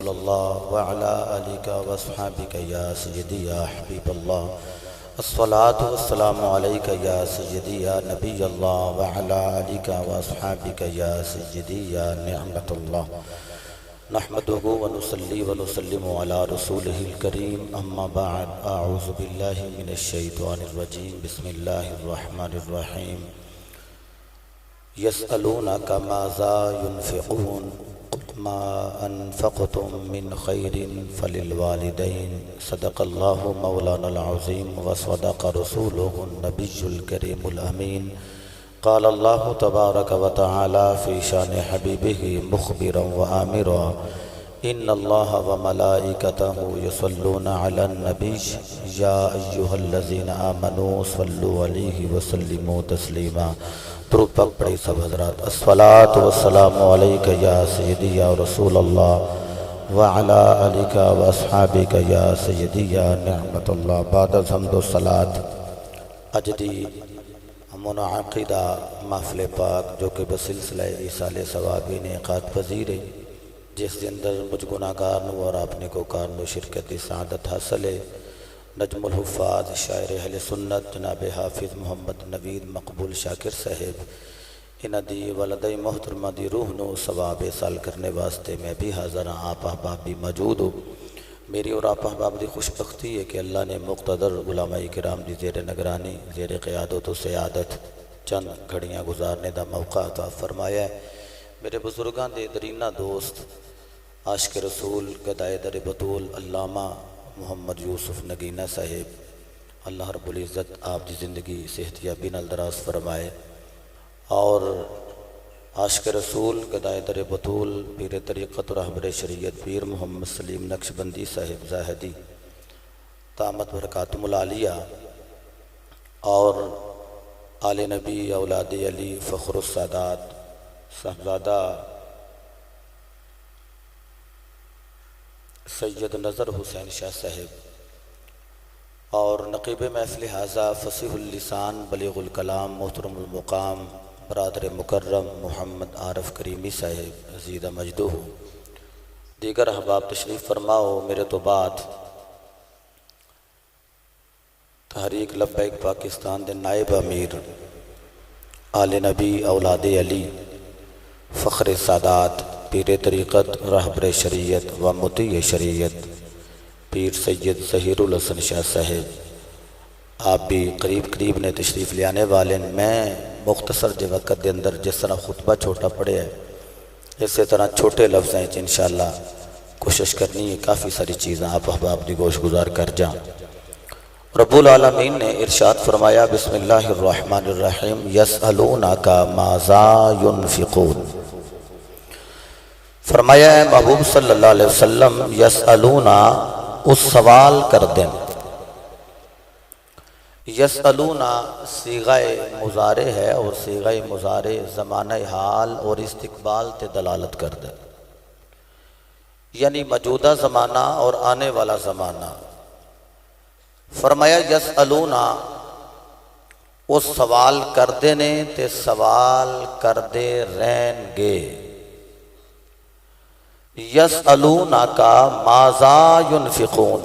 صلی اللہ وعلا آلک واصحابک یا سیدی یا حبیب اللہ الصلاة والسلام علیک یا سیدی یا نبی اللہ وعلا آلک واصحابک یا سیدی یا نعمت اللہ نحمده ونصلی ونسلم علی رسولہ الکریم اما بعد اعوذ باللہ من الشیطان الرجیم بسم اللہ الرحمن الرحیم یسألونک ماذا ينفقون ما انفقتم من خیر فللوالدین صدق اللہ مولانا العظیم وصدق رسولہ النبی الکریم الامین قال اللہ تبارک و تعالی فی شان حبیبہ مخبرا و آمرا ان اللہ و ملائکتہ یصلون علی النبی یا ایہا الذین آمنوا صلوا علیہ وسلموا تسلیما۔ درود پاک پڑھی سب حضرات۔ الصلاۃ والسلام علیک یا سیدی یا رسول اللہ وعلی آلک واصحابک یا سیدی یا نعمت اللہ۔ بعد از حمد و صلاۃ اج دی منعقدہ محفل پاک جو کہ بسلسلہ ایصال ثواب انعقاد پذیر ہے، جس کے اندر مجھ گناہگار نو اور اپنے کو کار نو شرکت سعادت حاصل ہے۔ نجم الحفاظ شاعر اہل سنت جناب حافظ محمد نوید مقبول شاکر صاحب انہ دی والدہ محترمہ دی روح نو ثواب سال کرنے واسطے میں بھی حاضر ہاں، آپ احباب بھی موجود ہو۔ میری اور آپ احباب دی خوش بختی ہے کہ اللہ نے مقتدر علماء کرام دی زیر نگرانی زیر قیادت و سیادت چند گھڑیاں گزارنے دا موقع عطا فرمایا ہے۔ میرے بزرگاں دے درینہ دوست عاشق رسول گدائے در بطول علامہ محمد یوسف نگینہ صاحب اللہ رب العزت آپ دی زندگی صحت یابی نال دراز فرمائے، اور عاشق رسول گدائے در بطول پیر طریقت و رہبر شریعت پیر محمد سلیم نقشبندی صاحب زاہدی تامت برکاتم العالیہ اور آل نبی اولاد علی فخر السادات صاحبزادہ سید نظر حسین شاہ صاحب اور نقیب محفل حاضہ فصیح اللسان بلیغ الکلام محترم المقام برادر مکرم محمد عارف کریمی صاحب عزیزہ مجدہ، دیگر احباب تشریف فرماؤ۔ میرے تو بعد تحریک لبیک پاکستان دے نائب امیر آل نبی اولاد علی فخر سادات پیر طریقت رہبر شریعت و مطیع شریعت پیر سید ظہیر الحسن شاہ صاحب آپ بھی قریب نے تشریف لے آنے والے۔ میں مختصر جو وقت دے اندر جس طرح خطبہ چھوٹا پڑے ہے اسی طرح چھوٹے لفظ ہیں انشاءاللہ کوشش کرنی ہے کافی ساری چیزیں آپ احباب دی گوش گزار کر جائیں۔ رب العالمین نے ارشاد فرمایا بسم اللہ الرحمن الرحیم یسألونک ماذا ینفقون۔ فرمایا ہے محبوب صلی اللہ علیہ وسلم یسألونا اس سوال کر دیں۔ یسألونا صیغہ مضارع ہے اور صیغہ مضارع زمانہ حال اور استقبال تے دلالت کر دیں، یعنی موجودہ زمانہ اور آنے والا زمانہ۔ فرمایا یسألونا اس سوال کر دے نے تے سوال کر دے رہن گے۔ یسألونک ماذا ینفقون،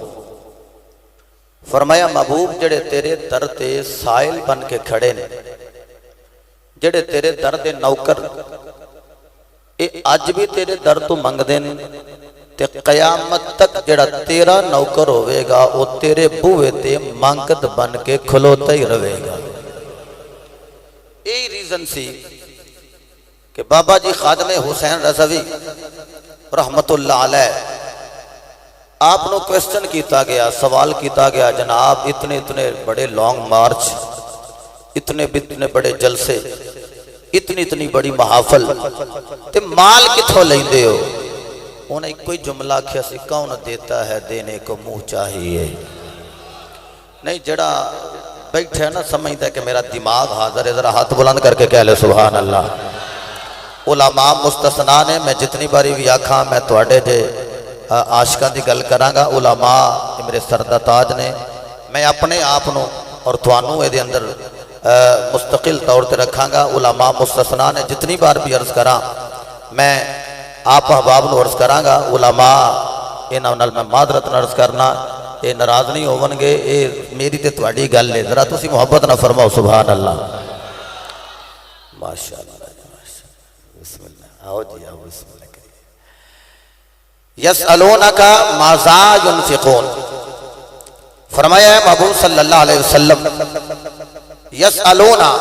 فرمایا محبوب جڑے تیرے در تے سائل بن کے کھڑے نے، جڑے تیرے در دے نوکر اے اج بھی تیرے در تو منگ دے نے تے قیامت تک جڑا تیرا نوکر ہوئے گا وہ تیرے بوئے تے منگت بن کے کھلوتا ہی روے گا۔ یہی ریزن سی کہ بابا جی خادم حسین رضوی رحمت اللہ علیہ آپ نو کوئسچن کیتا گیا، سوال کیتا گیا جناب اتنے بڑے لانگ مارچ، اتنے بڑے جلسے، اتنی بڑی محافل تے مال کتھوں لیندے ہو؟ انہیں کوئی جملہ کیا سی کون دیتا ہے دینے کو منہ چاہیے۔ نہیں جڑا بیٹھے ہے نا سمجھتا ہے کہ میرا دماغ حاضر ہے، ذرا ہاتھ بلند کر کے کہہ لے سبحان اللہ۔ علماء مستثنا نے، میں جتنی باری بھی آکھاں میں تواڈے جے عاشقاں دی گل کراں گا، علماء میرے سردہ تاج نے، میں اپنے آپ نو اور توانوں اے دے اندر مستقل طور تے رکھاں گا۔ علماء مستثنا نے جتنی بار بھی عرض کراں میں آپ احباب نو عرض کراں گا، علماء انہاں نال میں معذرت عرض کرنا، یہ ناراض نہیں ہون گے، یہ میری تے تہاڈی گل ہے، ذرا تسی محبت نہ فرماؤ سبحان اللہ۔ ماشاءاللہ بسم اللہ، آؤ جی آؤ، بسم اللہ کریے۔ یسألونک ماذا ينفقون، فرمایا ہے محبوب صلی اللہ علیہ وسلم یسألونا،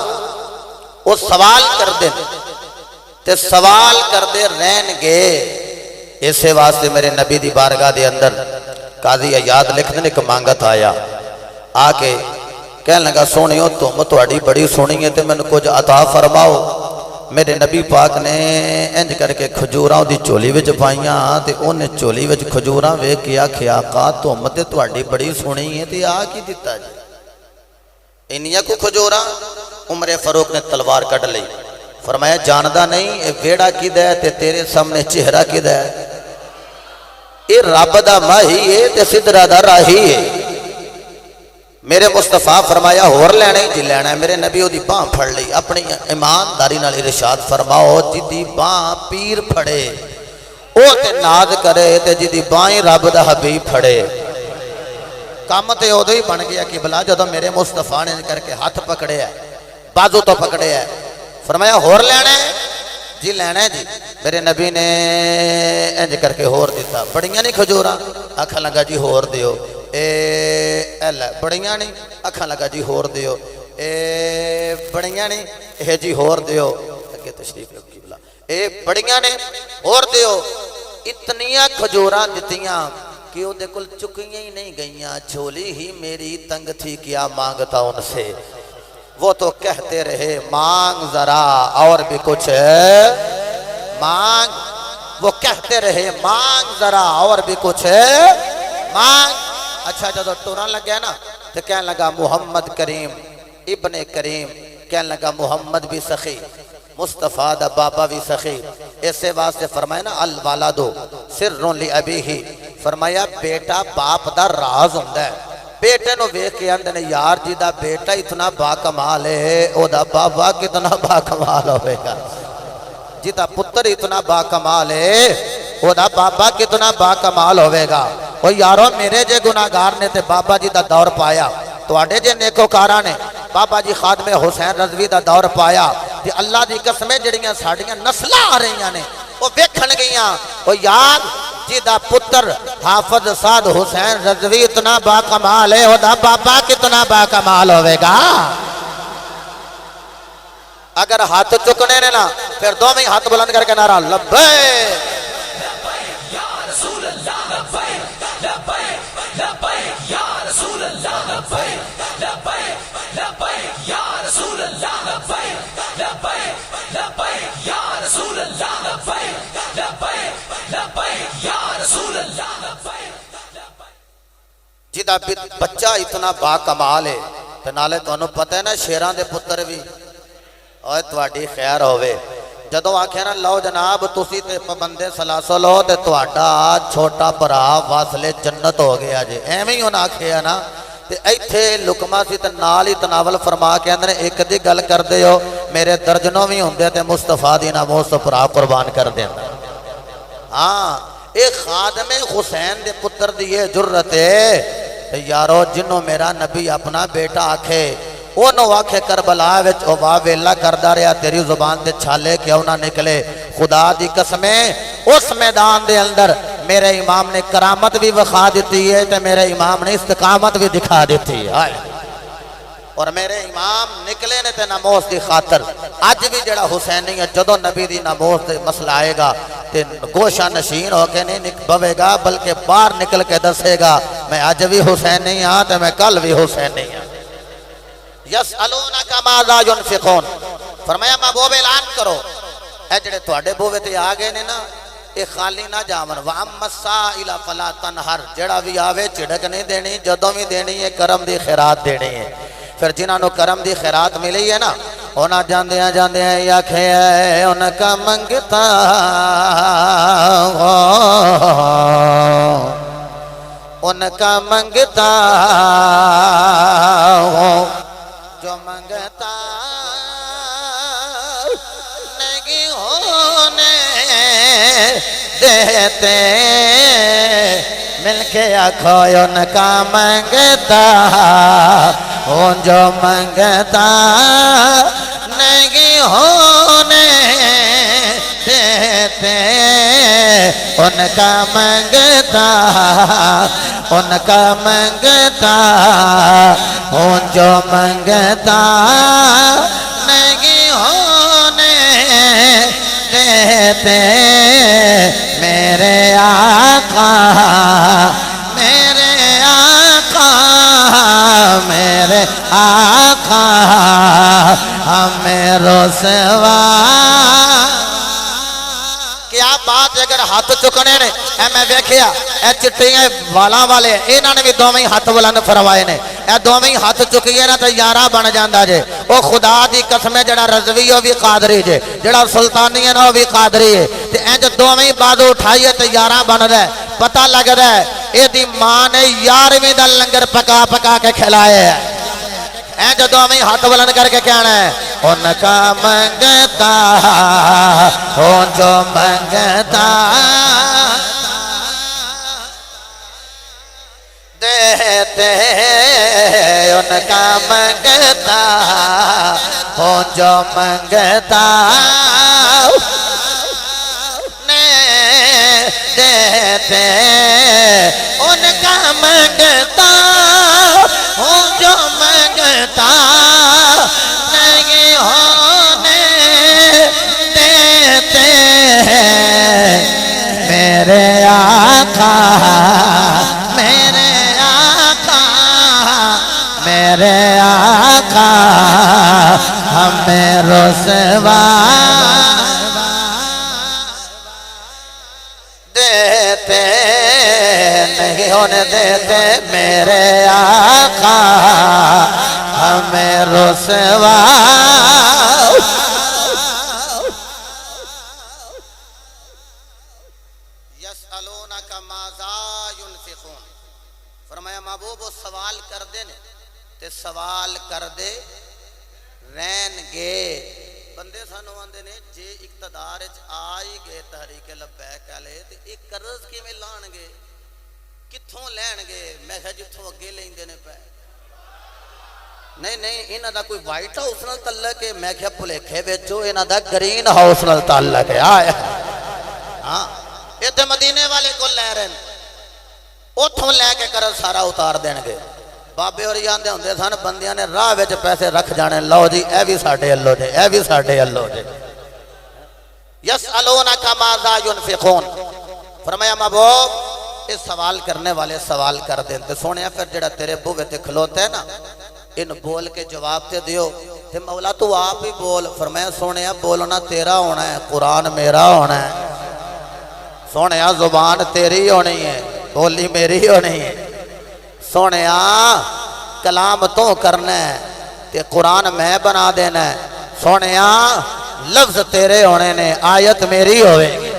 وہ سوال کر دیں تے سوال کر دے رہن گے۔ اسے واسطے میرے نبی دی بارگاہ دے اندر قاضی عیاض لکھ دیں کہ مانگت آیا، آ کے کہنے لگا سونیو تم تہاڈی بڑی سونی ہے تے مینوں کچھ عطا فرماؤ۔ میرے نبی پاک نے انج کر کے کھجوراں دی چولی وچ پائیاں تے اونے چولی وچ کھجوراں ویکھ کے آکھیا آقا تم تے تہاڈی بڑی سونی ہے تے آ کی دتا جی انیاں کو کھجوراں؟ عمر فاروق نے تلوار کٹ لئی، فرمایا جاندا نہیں اے ویڑا کیدا ہے تے تیرے سامنے چہرہ کیدا ہے؟ اے رب دا ماہی ہے تے سدرا دا راہی ہے۔ میرے مصطفیٰ فرمایا ہور لینا جی لینا ہے۔ میرے نبی دی باں پھڑ لئی، اپنی ایمانداری نال ارشاد فرماؤ جدی باں پیر پھڑے او تے ناز کرے تے جدی بائیں رب دا حبیب پھڑے۔ کام تے ادو ہی بن گیا کہ بلا جدو میرے مصطفیٰ نے کر کے ہاتھ پکڑے ہے، بازو تو پکڑے ہے، فرمایا ہور لینا ہے جی لینا ہے جی۔ میرے نبی نے انج کر کے ہور دیتا، بڑیاں نہیں کھجوراں؟ آکھا لگا جی ہور دیو۔ اے بڑیاں نہیں؟ آکھا لگا جی ہور دیو۔ اے بڑیاں نہیں؟ اے جی ہور دیو۔ اگے تشریف رکھی بلا، اے بڑیاں نے ہور دیو۔ اتنیاں کھجوراں دتیاں کہ وہ کل چکیاں ہی نہیں گئیاں، جھولی ہی میری تنگ تھی کیا مانگتا ان سے۔ وہ تو کہتے رہے مانگ ذرا اور بھی کچھ مانگ، وہ کہتے رہے مانگ ذرا اور بھی کچھ مانگ۔ اچھا جدو ٹورن لگیا نا تو کہنے لگا محمد کریم ابن کریم، کہنے لگا محمد بھی سخی، مصطفیٰ دا بابا بھی سخی۔ ایسے واسطے فرمایا نا الوالدو سر لابیہ، فرمایا بیٹا باپ دا راز ہوندا ہے۔ بیٹے نو ویکھ کے اندر نے یار جی دا بیٹا اتنا با کمال ہے، او دا بابا کتنا با کمال ہوئے گا۔ جی دا پتر اتنا با کمال ہے، او دا بابا کتنا با کمال ہوئے گا۔ او یارو میرے جے گناہگار نے تے بابا جی دا دور پایا، تواڈے جے نیکوکاراں نے بابا جی خادم حسین رضوی دا دور پایا، تے اللہ دی قسمیں جڑیاں ساڈیاں نسلاں آ رہیاں نے او ویکھن گئیاں۔ او یار جی دا پتر حافظ سعد حسین رضوی اتنا با کمال ہے، او دا بابا کتنا با کمال ہوئے گا۔ اگر ہاتھ چکنے نے نا پھر دو میں ہاتھ بلند کر کے نعرہ لبیک یا رسول اللہ، لبیک لبیک لبیک یا رسول اللہ، لبیک لبیک لبیک یا رسول اللہ، لبیک لبیک لبیک یا رسول اللہ، لبیک لبیک لبیک یا رسول اللہ، لبیک لبیک۔ جدا بچہ اتنا با کمال ہے تے نالے تانوں پتہ ہے نا شیراں دے پتر بھی اوے تواڈی خیر ہوئے۔ جدو آکھے نا لو جناب تسی تے پابندے سلاسل ہو تے تواڈا چھوٹا بھرا واصل جنت ہو گیا جی، ایویں ہی انہاں آکھیا نا تے ایتھے لکما سی تے نال ہی تناول فرما کے اندر ایک دی گل کردے ہو، میرے درجنوں بھی ہوندے تے مصطفیٰ دی ناموس تے بھرا قربان کر دیندا۔ ہاں ایک خادم حسین دے پتر دی یہ جرت ہے تے یارو جنوں میرا نبی اپنا بیٹا آکھے انہوں آکھے کربلا وچ او واہ ویلا کردہ رہا تیری زبان دے چھالے کیوں نہ نکلے۔ خدا دی قسمیں اس میدان دے اندر میرے امام نے کرامت بھی وخا دیتی ہے تے میرے امام نے استقامت بھی دکھا دیتی ہے، اور میرے امام نکلے نے تے ناموس دی خاطر۔ آج بھی جڑا حسینی ہے جدو نبی دی ناموس دے مسئلہ آئے گا تے گوشہ نشین ہو کے نہیں بوے گا بلکہ باہر نکل کے دسے گا میں آج بھی حسینی ہاں تے میں کل بھی حسینی ہاں۔ یسألونک ماذا ينفقون، فرمایا محبوب اعلان کرو اے جڑے تواڈے بوے تے آ گئے نے نا اے خالی نہ جاون۔ وَأَمَّا السَّائِلَ فَلَا تَنْهَرْ، جڑا بھی آوے چڑک نہیں دینی، جدوں بھی دینی ہے کرم دی خیرات دینی ہے۔ پھر جنہاں نو کرم دی خیرات ملی ہے نا انہاں جاندیاں جاندیاں آکھے ان کا منگتا ان کا منگتا جو منگتا نہیں ہونے دیتے مل کے آخو ان کا منگتا ہوں جو منگتا نہیں ہونے دیتے ان کا منگتا ان کا منگتا ہوں جو منگتا نہیں ہونے دیتے میرے آقا میرے آقا میرے آقا ہمیں رسوا کیا بات اگر ہاتھ چکنے نے اے میں ویکھیا اے چٹیاں والاں والے انہاں نے بھی دوویں ہاتھ بلند فرمائے نے اے دوویں ہاتھ چکیے نا تے یارا بن جاندا جے او خدا دی قسم ہے جڑا رضوی او بھی قادری جے جڑا سلطانی ہے او بھی قادری ہے تے انج دوویں بازو اٹھائیے تے یارا بندا ہے پتہ لگدا ہے اے دی ماں نے 11ویں دا لنگر پکا پکا کے کھلایا ہے اے جو دوویں ہاتھ بلند کر کے کہنا ہے ان کا منگتا ہوں جو منگتا دیتے ان کا منگتا ہوں جو منگتا دیتے ان کا منگتا ہوں جو منگتا نہیں ہونے دیتے میرے آقا میرے آقا میرے آقا ہمیں رسوا دیتے نہیں ہونے دیتے میرے آقا ہمیں رسوا یسألونک ماذا ينفقون فرمایا محبوب وہ سوال کر دے نے تے سوال کر دے رہن گے بندے سانو آندے نے جے اقتدار وچ آئی گئے تحریک لبیک والے تے ایک قرض کیویں لان گے کتھوں لین گے میں کہ جتھوں اگے لیندے نے پے نہیں نہیں انہاں دا کوئی وائٹ ہاؤس نال تعلق ہے میں کہ بھلیکھے وچوں انہاں دا گرین ہاؤس نال تعلق ہے ہاں اے تے مدینے والے کو لے رہے اوتھوں لے کے قرض سارا اتار دین گے بابے اور جاندے ہوندے سن بندیاں نے راہ وچ پیسے رکھ جانے لو جی اے بھی ساڈے اللہ دے اے بھی ساڈے اللہ دے یسألونک ماذا ينفقون فرمایا محبوب اس سوال کرنے والے سوال کر دیں تے سونے پھر جڑا تیرے بوے تے کھلوتے ہیں نا ان بول کے جواب تے دیو تے مولا تو آپ ہی بول فرمایا سونے بولنا تیرا ہونا ہے قرآن میرا ہونا ہے سونے زبان تیری ہونی ہے بولی میری ہونی ہے سونے کلام تو کرنا ہے تے قرآن میں بنا دینا ہے سونے لفظ تیرے ہونے نے آیت میری ہوئے گی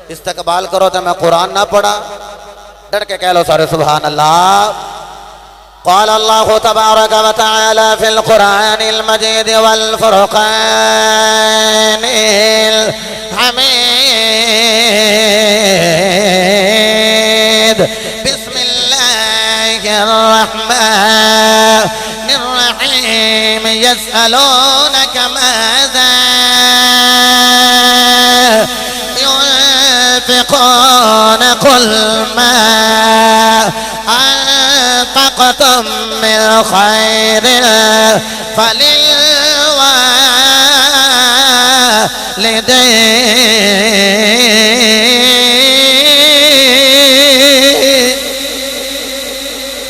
استقبال کرو تو میں قرآن نہ پڑھا ڈر کے کہہ لو سارے سبحان اللہ قال اللہ تبارک و تعالی فی القرآن المجید والفرقان الحمید بسم اللہ الرحمن الرحیم یسألونک ماذا ينفقون قل ما أنفقتم من خير فللوالدين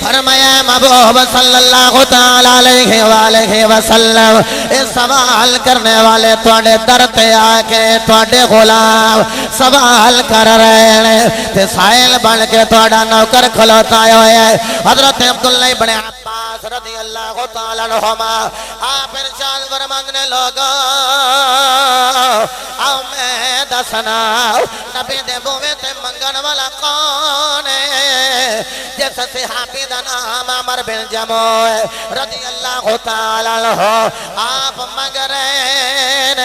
فرمایا محبوب صلی اللہ تعالی علیہ وآلہ وسلم اس سوال کرنے والے تواڈے در تے آ کے تواڈے غلام سوال کر رہے ہیں تے سائل بن کے تواڈا نوکر کھلوتا ہے حضرت عبداللہ بن عباس رضی اللہ تعالی عنہما آپ ارشاد فرماندے لوگو آؤ میں دسنا نبی دے بوے تے منگن والا کون ہے جس صحابی دا نام عمر بن جموع رضی اللہ تعالی عنہ آپ مگرین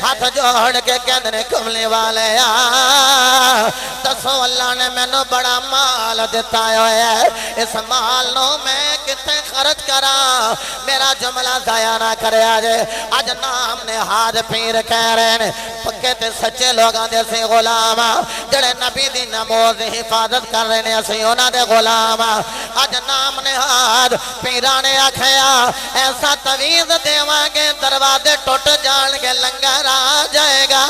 ہاتھ جوڑ کے کہنے کملی والے دسو اللہ نے میں نو بڑا مال دیتا ہے اس مال نو میں کتے خرچ کرا میرا جملہ ضائع نہ کرے آجے آج نام نے ہاتھ پیر کہہ رہے ہیں پکے تے سچے لوگاں دے سی غلام جڑے نبی دی نموز حفاظت کر رہے ہیں سی انہاں دے غلام آج نام نے ہاتھ پیرانے آکھیا ایسا تویز دیواں گے دروازے ٹوٹ جان گے لنگر آ جائے گا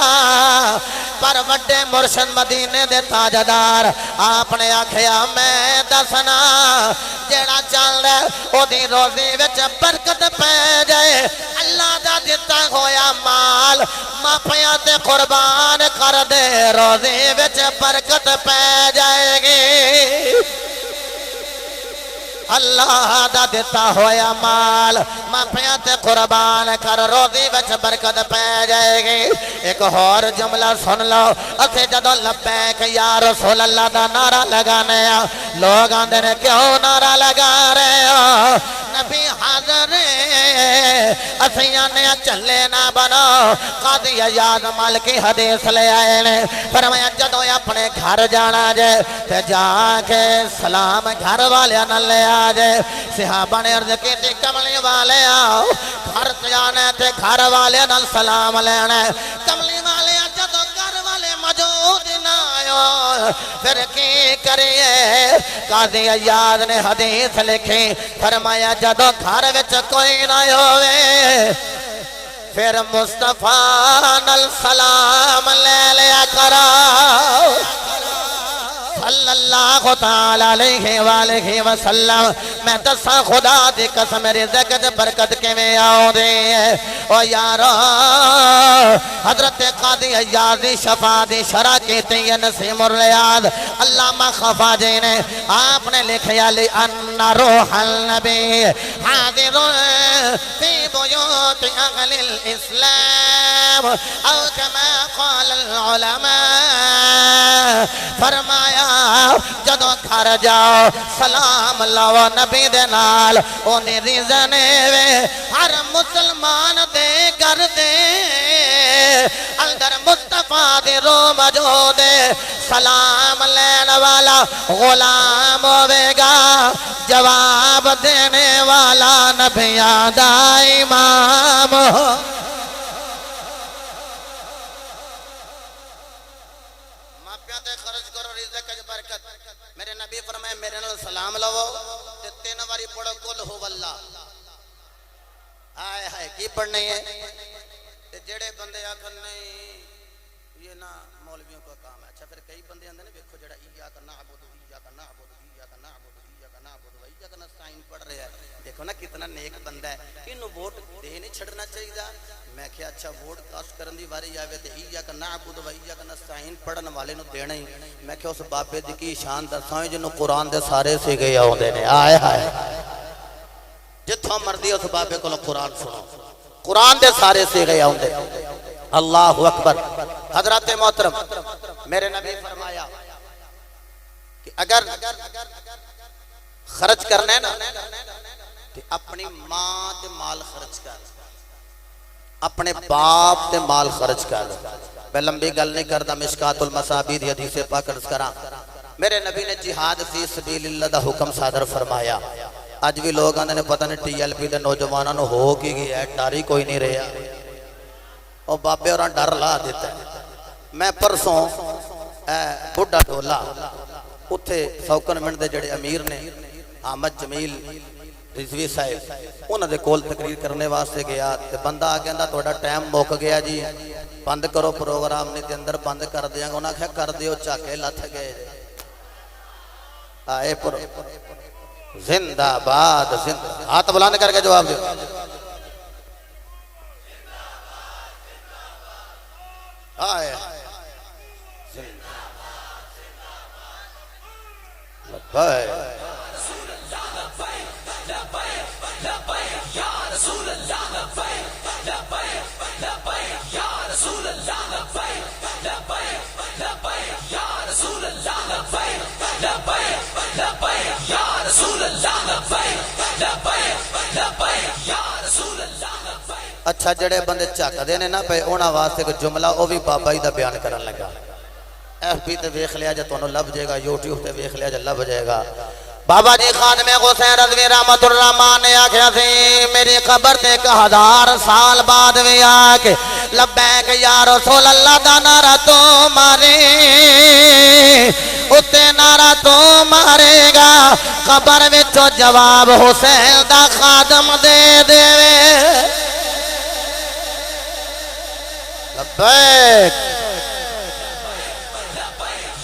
پر وڈے مرشد مدینے دے تاجدار آپ نے آکھیا میں دسنا جیڑا چل رہے او دی روزی وچ برکت پہ جائے اللہ دا دیتا ہویا مال ماپیاں تے قربان کر دے روزی وچ برکت پہ جائے گی اللہ دا دیتا ہویا مال ماپیاں تے قربان کر روزی وچ برکت پہ جائے گی ایک اور جملہ سن لو اسے جدو لبیک یا رسول اللہ دا نعرہ لگانے لوگ آندے نے کیوں نعرہ لگا رہے ہو نبی حاضر اسیاں نے چلے نہ بنو قاضی عیاض مالکی حدیث لے آئے نے فرمایا جدو اپنے گھر جانا جے تے جا کے سلام گھر والے نہ لے آجے صحابہ نے عرض کی تھی کملی والے آؤ گھر جانے تے گھر والے نہ سلام لینے کملی والے جدو گھر والے موجود نہ آئے پھر کی کریے قاضی عیاض نے حدیث لکھی فرمایا جدو گھر وچ کوئی نہ ہوئے پھر مصطفیٰ نل سلام لے لیا کرو صلی اللہ تعالی علیہ وآلہ وسلم میں دسا خدا دی قسم رزق وچ برکت کیویں آوندی ہے او یارو حضرت قاضی عیاض دی شفاء دی شرح کیتی ہے نسیم الریاض علامہ خفا جی نے آپ نے لکھیا لأن روح النبی حاضر فی بیوت اہل الاسلام او کما قال العلماء فرمایا جدو گھر جاؤ سلام لاؤ نبی دے نال اونی ریزنے وے ہر مسلمان دے گھر دے اندر مصطفیٰ دے رو موجود سلام لین والا غلام ہوے گا جواب دینے والا نبیاں دا امام میرے نبی فرمائے میرے نال سلام لو تے تین واری پڑھو قل هو اللہ ہائے ہائے کی پڑھنی ہے تے جڑے بندے آکھن نہیں یہ نا مولویوں کا کام ہے اچھا پھر کئی بندے آندے نے دیکھو جڑا ایاک نعبد ایاک نعبد ایاک نعبد ایاک نعبد ایاک نستعین پڑھ رہا ہے دیکھو نا کتنا نیک بندہ ہے انہوں ووٹ دے نہیں چھڑنا چاہیے میں کہا اچھا ووٹ کاسٹ کرن دی واری آوے تے ایاک نعبد و ایاک نستعین پڑھن والے نو دینا ہی میں کہا اس بابے دی کی شان دساں جنوں قرآن دے سارے سے گئے ہوندے نے آئے ہائے جتھوں مردی اس بابے کو قرآن سنو قرآن دے سارے سے گئے ہوندے اللہ اکبر حضرات محترم میرے نبی فرمایا کہ اگر خرچ کرنا ہے نا کہ اپنی ماں تے مال خرچ کر اپنے باپ تے مال خرچ کر میں لمبی گل نہیں کرتا مشکات المصابیح دی حدیث پاک عرض کراں میرے نبی نے جہاد فی سبیل اللہ دا حکم صادر فرمایا اج بھی لوگ آندے نے پتہ نہیں ٹی ایل پی دے نوجواناں نو ہو کی گیا ہے ڈاری کوئی نہیں رہا او بابے اور ڈر لا دیتا ہے میں پرسوں بڑھا ڈولا اتھے سوکن منٹ دے جڑے امیر نے احمد جمیل رضوی صاحب انہوں نے کول تقریر کرنے واسطے گیا تے بندہ آ کہندا تہاڈا ٹائم مک گیا جی بند کرو پروگرام نہیں تے اندر بند کر دیاں گا انہاں کہا کر دیو چاکے لتھ گئے آئے پر زندہ باد زندہ ہاتھ بلند کر کے جواب دیو آئے زندہ باد اچھا جڑے بندے چکتے نے نا پے انہاں واسطے ایک جملہ وہ بھی بابا جی دا بیان کرن لگا ایف بی تے ویکھ لیا جے تانوں لب جائے گا یوٹیوب تے ویکھ لیا جے لب جائے گا بابا جی خادم حسین رضوی رحمت الرحمان نے آکھیا سی میری قبر تے 1000 سال بعد وی آ کے لبیک یا رسول اللہ دا نعرہ تو مارے اتے نعرہ تو مارے گا قبر وچوں جواب حسین دا خادم دے دے لبیک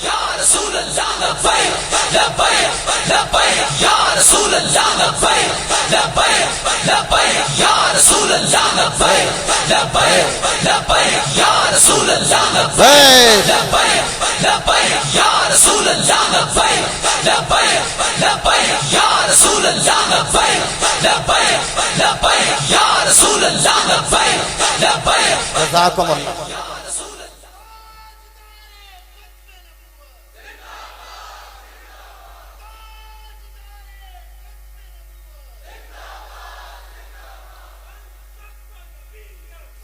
یا رسول اللہ لبیک لبیک لبیک یا رسول اللہ لبیک لبیک لبیک یا رسول اللہ لبیک لبیک لبیک یا رسول اللہ لبیک لبیک لبیک یا رسول اللہ لبیک لبیک لبیک یا رسول اللہ لبیک لبیک لبیک یا رسول اللہ لبیک لبیک جزاکم اللہ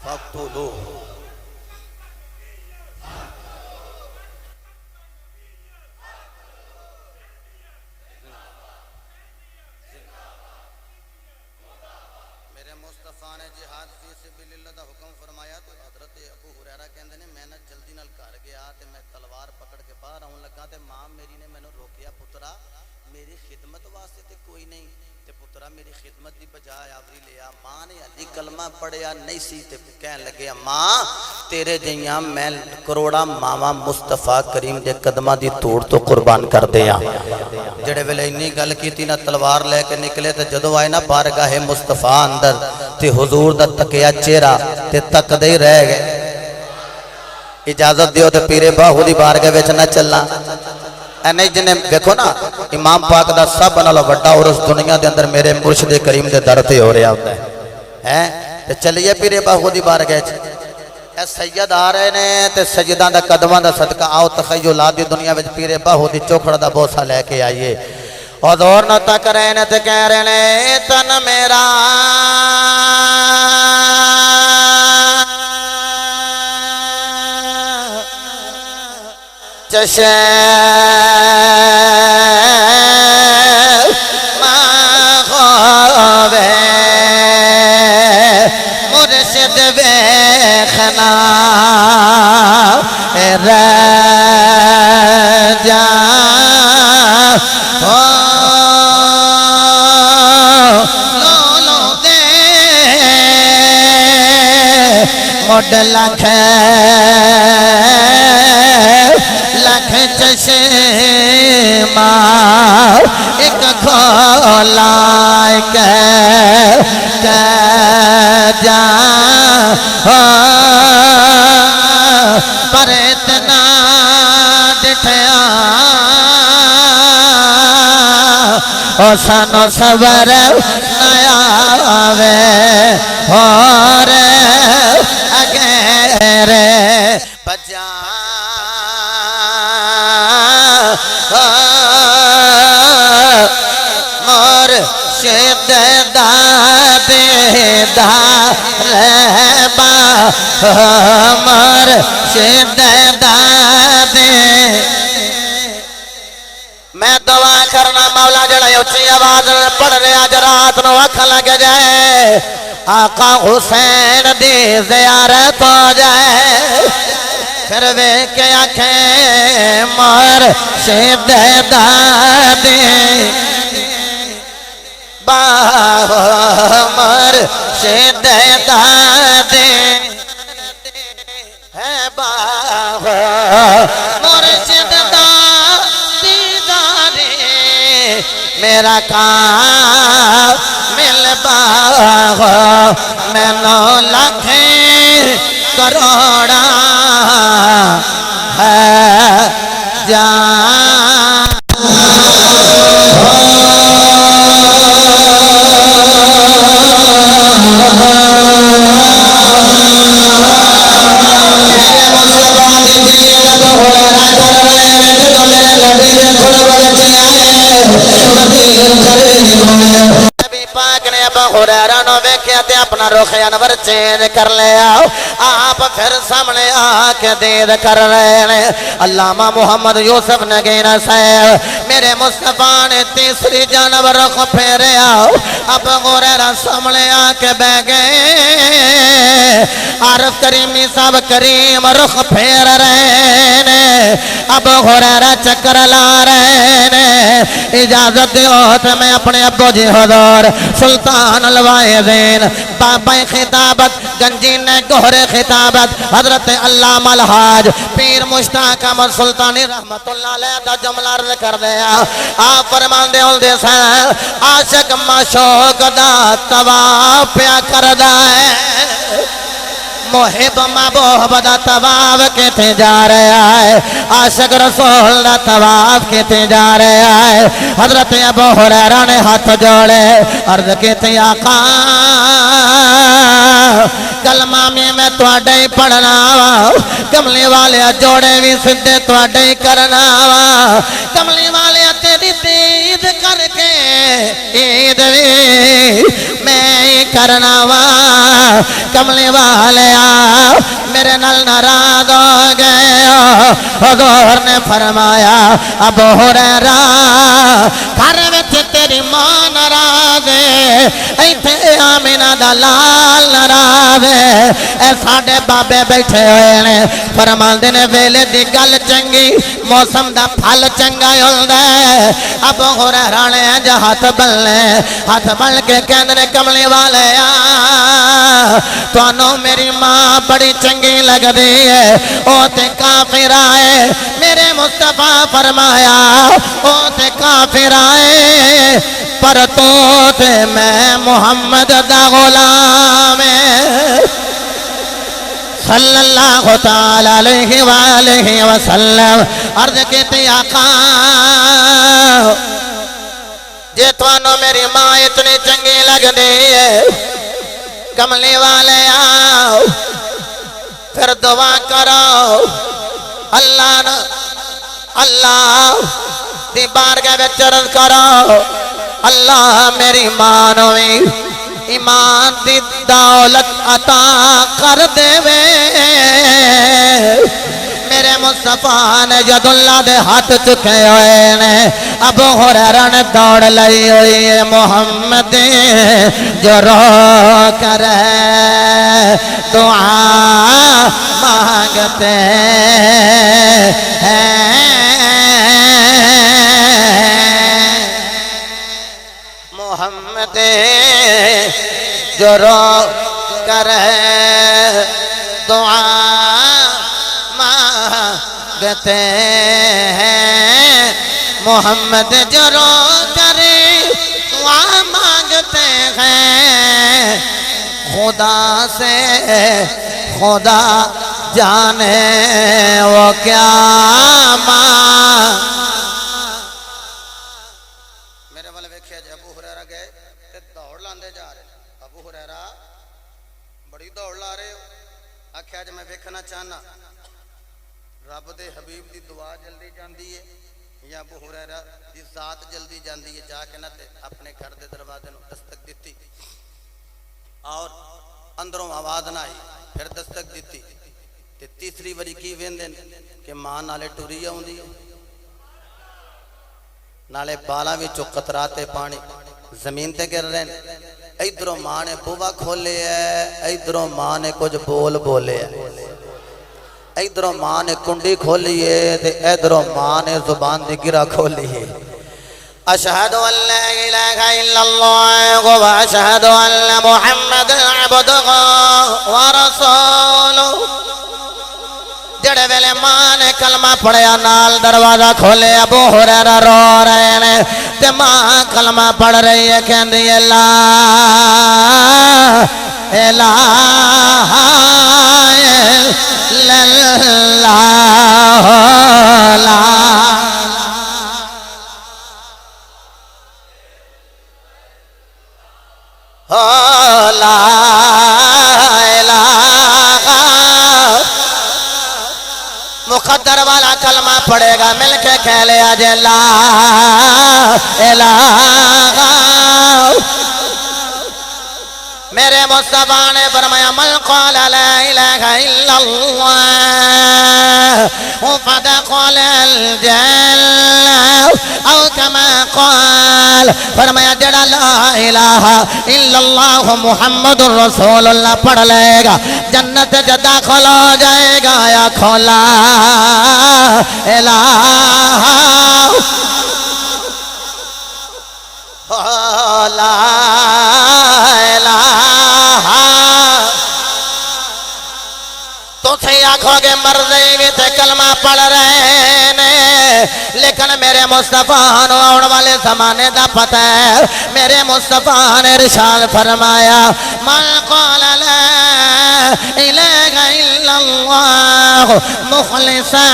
فاقتلوه میرے مصطفیٰ نے جہاد فی سبیل اللہ دا حکم فرمایا تو حضرت ابو ہریرہ کہندے نے میں نہ جلدی نال گھر گیا تے میں تلوار پکڑ کے باہر آن لگا تے ماں میری نے مینوں روکیا پترا میری خدمت واسطے تے کوئی نہیں تے پترا میری خدمت دی بجائے آوری لیا ماں نے علی کلمہ پڑھیا نہیں سی تے کہن لگے ماں تیرے جیاں میں کروڑا ماما مصطفیٰ کریم دے قدمہ دی توڑ تو قربان کر دیا جڑے ویلے انی گل کیتی نا تلوار لے کے نکلے تے جدو آئے نا بارگاہ مصطفیٰ اندر تے حضور دا تکیا چہرہ تے تک دے رہ گئے اجازت دیو تے پیرے باہو دی بارگاہ وچ نہ چلنا اے نہیں جنہیں دیکھو نا امام پاک دا سب نالوں بڑا اور اس دنیا دے اندر میرے مرشد کریم دے در تے ہو رہا ہوتا ہے تے چلیے پیرے باہو دی بارگاہ اے سید آ رہے نے تے سجدہ دا قدمہ دا صدقہ آؤ تخیلات دی دنیا وچ پیرے باہو دی چوکھڑ دا بوسہ لے کے آئیے حضور نہ تک رہے نے تے کہہ رہے نے تن میرا چشم خوابے مرشد بیخنا رجا لولو دے مڈ لکھ لکھ چشمہ ایک کھولا جا پر اتنا ڈٹھیا او سانو صبر نیا آوے اور اگر بجا مرشد دادار با مرشد دادے میں دعا کرنا مولا جڑا اچھی آواز پڑھ رہے آج رات نو اکھ لگ جائے آقا حسین دی زیارت ہو جائے پھر وے کے آنکھیں مرشد دادے مرشد دادے ہے مرشد دادے میرا کامل باغ میں 9 لاکھ کروڑا ہے جان نبی پاک نے ابو ہریرہ نو ویکھیا تے اپنا رخ انور چینج کر لیا آپ پھر سامنے آ کے دید کر رہے ہیں علامہ محمد یوسف نگینا صاحب میرے مصطفیٰ نے تیسری جانب رخ پھیرے اب غریرہ سامنے آ کے بہ گئے عارف کریمی صاحب کریم رخ پھیر رہے ہیں اب غریرہ چکر لا رہے ہیں اجازت دیو میں اپنے ابو جی حضور سلطان الواعظین بابا خطابت گنجین گہر خطابت حضرت علامہ الحاج پیر مشتاق احمد سلطانی رحمت اللہ علیہ دا جملہ عرض کر دیا آپ فرمان دے اول دے سن عاشق معشوق دا طواف پیا کردا ہے محب محبوب دا طواف کیتے جا رہا ہے عاشق رسول دا طواف کیتے جا رہا ہے حضرت ابو ہریرہ نے ہاتھ جوڑے عرض کیتے آقا کلمہ میں تواڈے ہی پڑھنا وا کملی والے جوڑے بھی سدھے تواڈے ہی کرنا وا کملی والے تیری عید کر کے عید بھی میں ہی کرنا وا کملی والے میرے نال ناراض ہو گئے حضور نے فرمایا ابو ہریرہ گھر وچ تیری ماں ناراض ہے ایتھے آمینہ دا لال ناراض ہے اے ساڈے بابے بیٹھے ہوئے نے فرماندے نے ویلے دی گل چنگی موسم دا پھل چنگا ہوندا ہے ابو ہریرہ نے ہاتھ بن کے کہندے نے کملی والے تانوں میری ماں بڑی چنگی لگ دی ہے او تے کافر آئے میرے مصطفیٰ فرمایا او تے کافر آئے پر تو تے میں محمد دا غلام صلی اللہ تعالی علیہ وآلہ وسلم عرض کیتے آقا جے توانوں میری ماں اتنی چنگی لگ دی ہے کملی والے آؤ پھر دعا کرو اللہ دی بارگاہ وچ عرض کرو اللہ میری ماں نوں ایمان دی دولت عطا کر دے وے میرے مصطفیٰ نے جد اللہ دے ہاتھ چکے ہوئے نے ابو ہریرہ نے دوڑ لئی ہوئی ہے محمد جو رو کر دعا مانگتے ہیں محمد جو رو کر دعا مانگتے ہیں محمد جو رو کر دعا مانگتے ہیں خدا سے خدا جانے وہ کیا میرے والے ویکھیا جی ابو ہریرہ گئے تے دوڑ لاندے جا رہے ابو ہریرہ بڑی دوڑ لا رہے ہو آکھیا جی میں ویکھنا چاہنا رب دے حبیب دی دعا جلدی جاندی ہے یا ابو ہریرہ دی ذات جلدی جاندی ہے جا کے نہ تے اپنے گھر دے دروازے نوں دستک دتی اور اندروں آواز نہ آئی پھر دستک دیتی تے تیسری واری کی ویندے کہ ماں نالے ٹری آوندی ہے نالے بالاں وچوں قطرات پانی زمین تے گر رہے ہیں ادھروں ماں نے بوبا کھولے ہے ادھروں ماں نے کچھ بول بولے ہے ادھروں ماں نے کنڈی کھولی ہے تے ادھروں ماں نے زبان دی گرا کھولی ہے اشہد ان لا الہ الا اللہ و اشہد ان محمد عبدہ و رسولہ جڑے ویلے ماں نے کلمہ پڑھیا نال دروازہ کھولے ابو ہریرہ رو رہے ہیں تے ماں کلمہ پڑھ رہی ہے کہندی لا الہ الا اللہ لا لا الہ مقدر والا کلمہ پڑھے گا مل کے کہہ لیا جے لا الہ میرے مصطفیٰ نے فرمایا من قال لا الہ الا اللہ فدخل الجنہ او کما قال فرمایا جڑا لا الہ الا اللہ محمد رسول اللہ پڑھ لے گا جنت جا داخل ہو جائے گا یا کھولا الہ لا الہ تو سے آنکھوں کے مرضی بھی تے کلمہ پڑھ رہے ہیں لیکن میرے مصطفیٰ نو آن والے زمانے دا پتہ ہے میرے مصطفیٰ نے ارشاد فرمایا من قال لا الہ الا اللہ مخلصا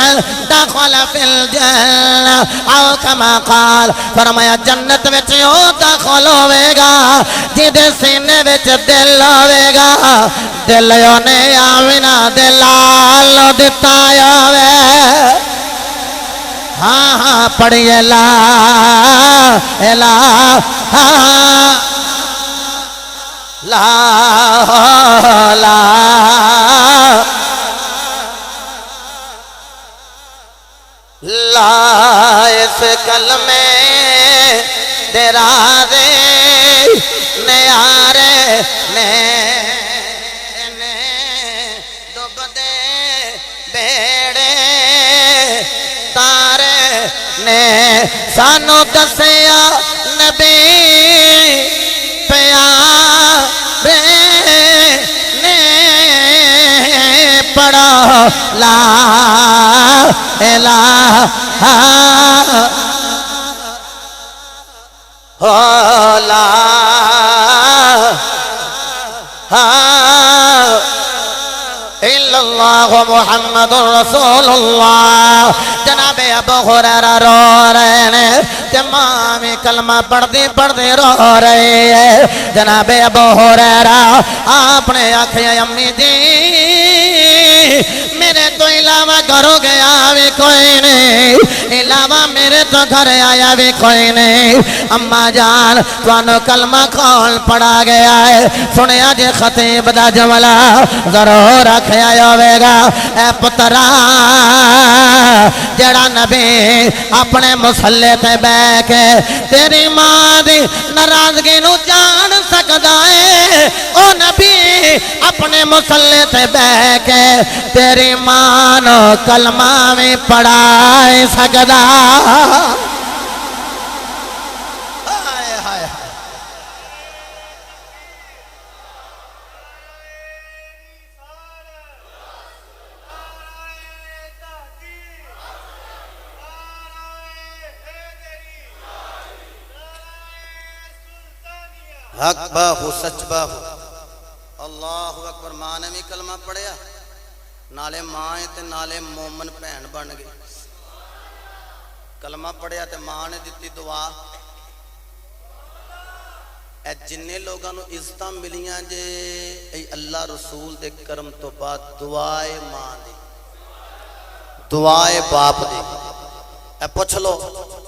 دخل فی الجنہ او کما قال فرمایا جنت وچ او داخل ہوے گا جدے سینے وچ دل ہوے گا دل نے آمینہ دلال دتا ہوے ہاں ہاں پڑھیے لا الہ لا لا لا اس کلمے درازے نیارے نے ڈب دے بیڑے تارے نے سانو دسیا نبی پیارے نے پڑھا لا الہ لا الا اللہ محمد رسول اللہ جناب ابو ہریرہ رو رہے ہیں تمام کلمہ پڑھتے پڑھتے رو رہے ہیں جناب ابو ہریرہ آپ نے آکھیا امی جی میرے تو علاوہ گھروں گیا بھی کوئی نہیں علاوہ میرے تو گھر آیا بھی کوئی نہیں اماں جان توانو کلمہ کون پڑھا گیا ہے سنیا جے خطیب دا جملہ ضرور رکھیا ہوئے گا اے پترا جڑا نبی اپنے مسلح تے بے کے تیری ماں دی ناراضگی نو جان سکدا ہے او نبی اپنے مسلح تے بے کے تیری ماں نو کلمہ میں پڑھائے سکدا حق باہو سچ باہو اللہ اکبر ماں نے بھی کلمہ پڑھیا نالے ماں تے نالے مومن بہن بن گئی کلمہ پڑھیا تے ماں نے دیتی دعا اے جننے لوگاں نو عزتاں ملیاں جے اے اللہ رسول دے کرم تو بعد دعائے ماں دی دعائے باپ دی اے پوچھ لو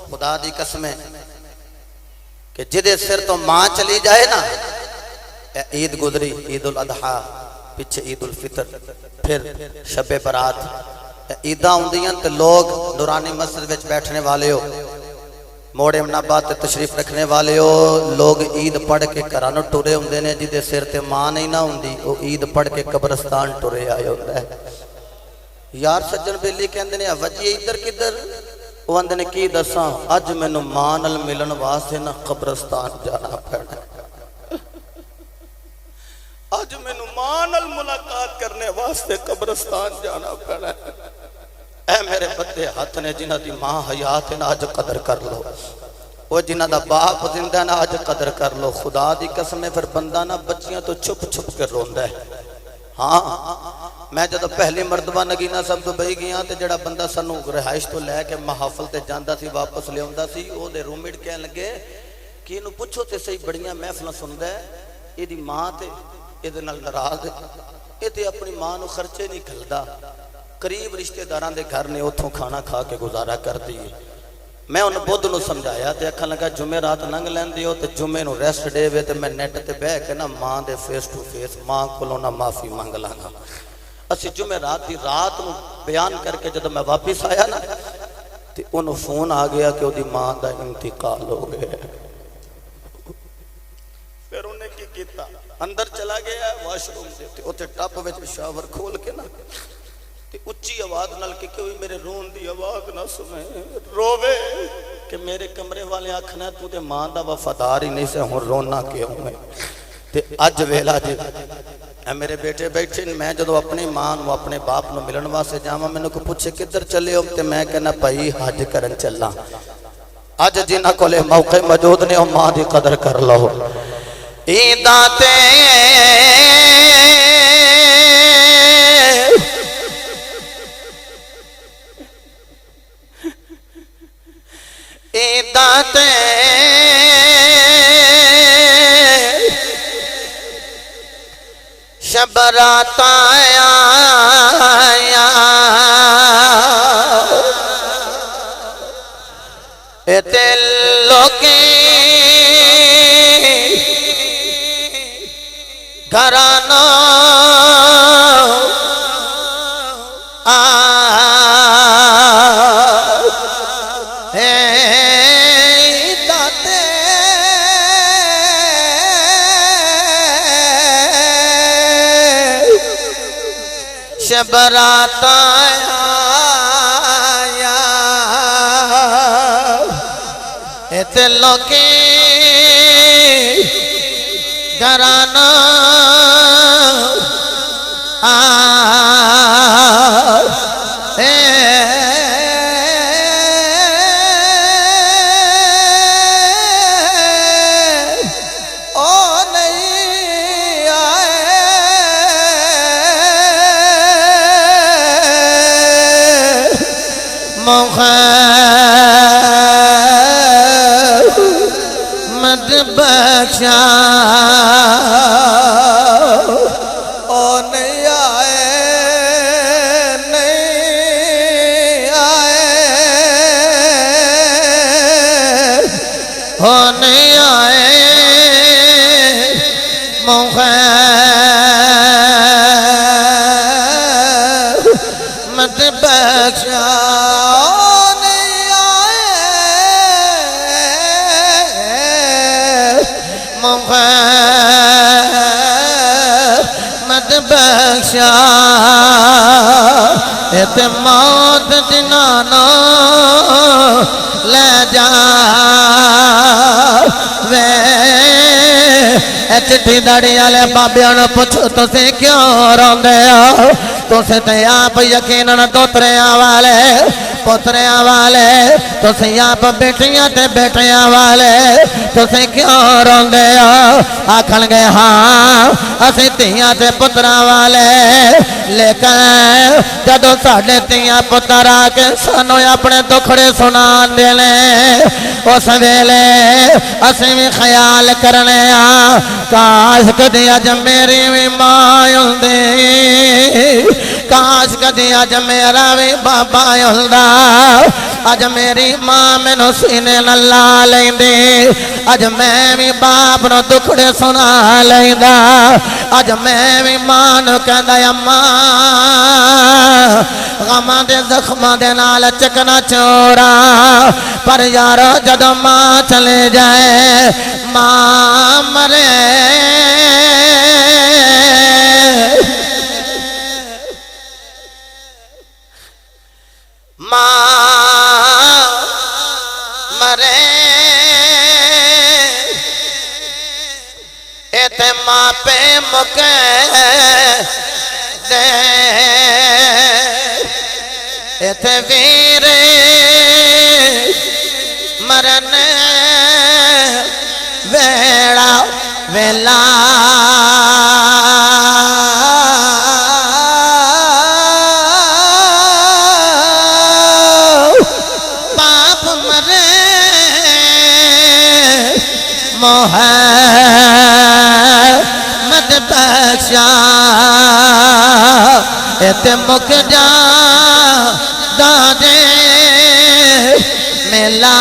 خدا دی قسمیں کہ جدے سر تو ماں چلی جائے نا عید گزری عید الاضحیٰ پیچھے عید الفطر پھر شب برات عیدہ ہوندیاں تے لوگ نورانی مسجد وچ بیٹھنے والے ہو موڑے منابات تے تشریف رکھنے والے ہو لوگ عید پڑھ کے کرانو ٹورے ہوندے نے جدے سر تے ماں نہیں نہ ہوندی وہ عید پڑھ کے قبرستان ٹورے آئے ہوتا ہے یار سجن بیلی کہندے نے وجی ادھر کدھر وہ اندھے نے کی دساں اج میں نو مان الملن واسے نہ قبرستان جانا پڑنا اج میں نو مان الملاقات کرنے واسے قبرستان جانا پڑنا اے میرے بدے ہاتھ نے جنہ دی ماں حیات نہ اج قدر کر لو وہ جنہ دا باپ زندہ نہ اج قدر کر لو خدا دی قسم پھر بندہ نہ بچیاں تو چھپ چھپ کر روندہ ہے ہاں میں جدو پہلی مردبہ نگینہ سب دبئی گیا تے جڑا بندہ سنو رہائش تو لے کے محافل تے جاندہ سی واپس لے ہوندہ سی او دے رومیڈ کہنے لگے کہ انہوں پوچھو تے صحیح بڑیاں محفلہ سندہ ہے یہ دی ماں تے یہ دے نال نراز ہے یہ تے اپنی ماں نو خرچے نہیں کھلدا قریب رشتہ داران دے گھر نے اتھوں کھانا کھا کے گزارا کر دی میں انہوں بدھ نو سمجھایا تے اکھا لگا جمعہ رات ننگ لین دیو تے جمعہ نو ریسٹ دے وے تے میں نیٹ تے بہ کے نا ماں دے فیس ٹو فیس ماں کولوں نا معافی منگ لاں گا اسی جمعہ رات دی رات نو بیان کر کے جدوں میں واپس آیا نا تے انہوں فون آ گیا کہ دی ماں دا انتقال ہو گیا پھر انہیں کی کیتا اندر چلا گیا واش روم سے تے اوتے ٹپ وچ شاور کھول کے نا تے اچھی آواز نال کہ کوئی میرے رون دی آواز نہ سنے رووے کہ میرے کمرے والے آکھنا تو تے ماں دا وفادار ہی نہیں سے ہن رونا کیوں ہے تے اج ویلا جے میرے بیٹے بیٹھے میں جدو اپنی ماں نو اپنے باپ نو ملن واسطے جاواں مینوں کو پوچھے کدھر چلے ہو تے میں کہنا بھائی حج کرن چلاں اج جنہاں کولے موقع موجود نے او ماں دی قدر کر لو عیداں تے عیداں تے شب رات آیا اتے لوگی گھرانا برات آیا ات لوگی گھرانا مد بخشا او نہیں آئے نہیں آئے او نہیں آئے مد بخشا مد بخشا ات موت جنانا لے جا وے چٹھی داڑی والے بابیاں نوں پوچھو تسی کیوں روندے ہو تسی تے آپ یقیناً دوتریاں والے پوتریاں والے تسی آپ بیٹیاں تے بیٹیاں والے تسی کیوں روندے ہو آکھن گے ہاں اسی تیاں تے پتراں والے لیکن جدو ساڈے تیاں پتر آ کے سانوں اپنے دکھڑے سنان دے اس ویلے اسی بھی خیال کرنے کاش کدی اج میری بھی ماں ہوندی کاش کدی اج میرا بھی بابا ہوندا اج میری ماں مینوں سینے نال لا لیندی اج میں بھی باپ نو دکھڑے سنا لیندا اج میں بھی ماں نو کہندا اماں غماں دے زخماں دے نال چکنا چورا پر یار جدوں ماں چلے جائے ماں مرے ماں مرے ایتے ماں پہ مکے دے ایتے ویرے مرنے ویڑا ویلا باپ مرے محمد بخشا ایتے مک جا دادے لا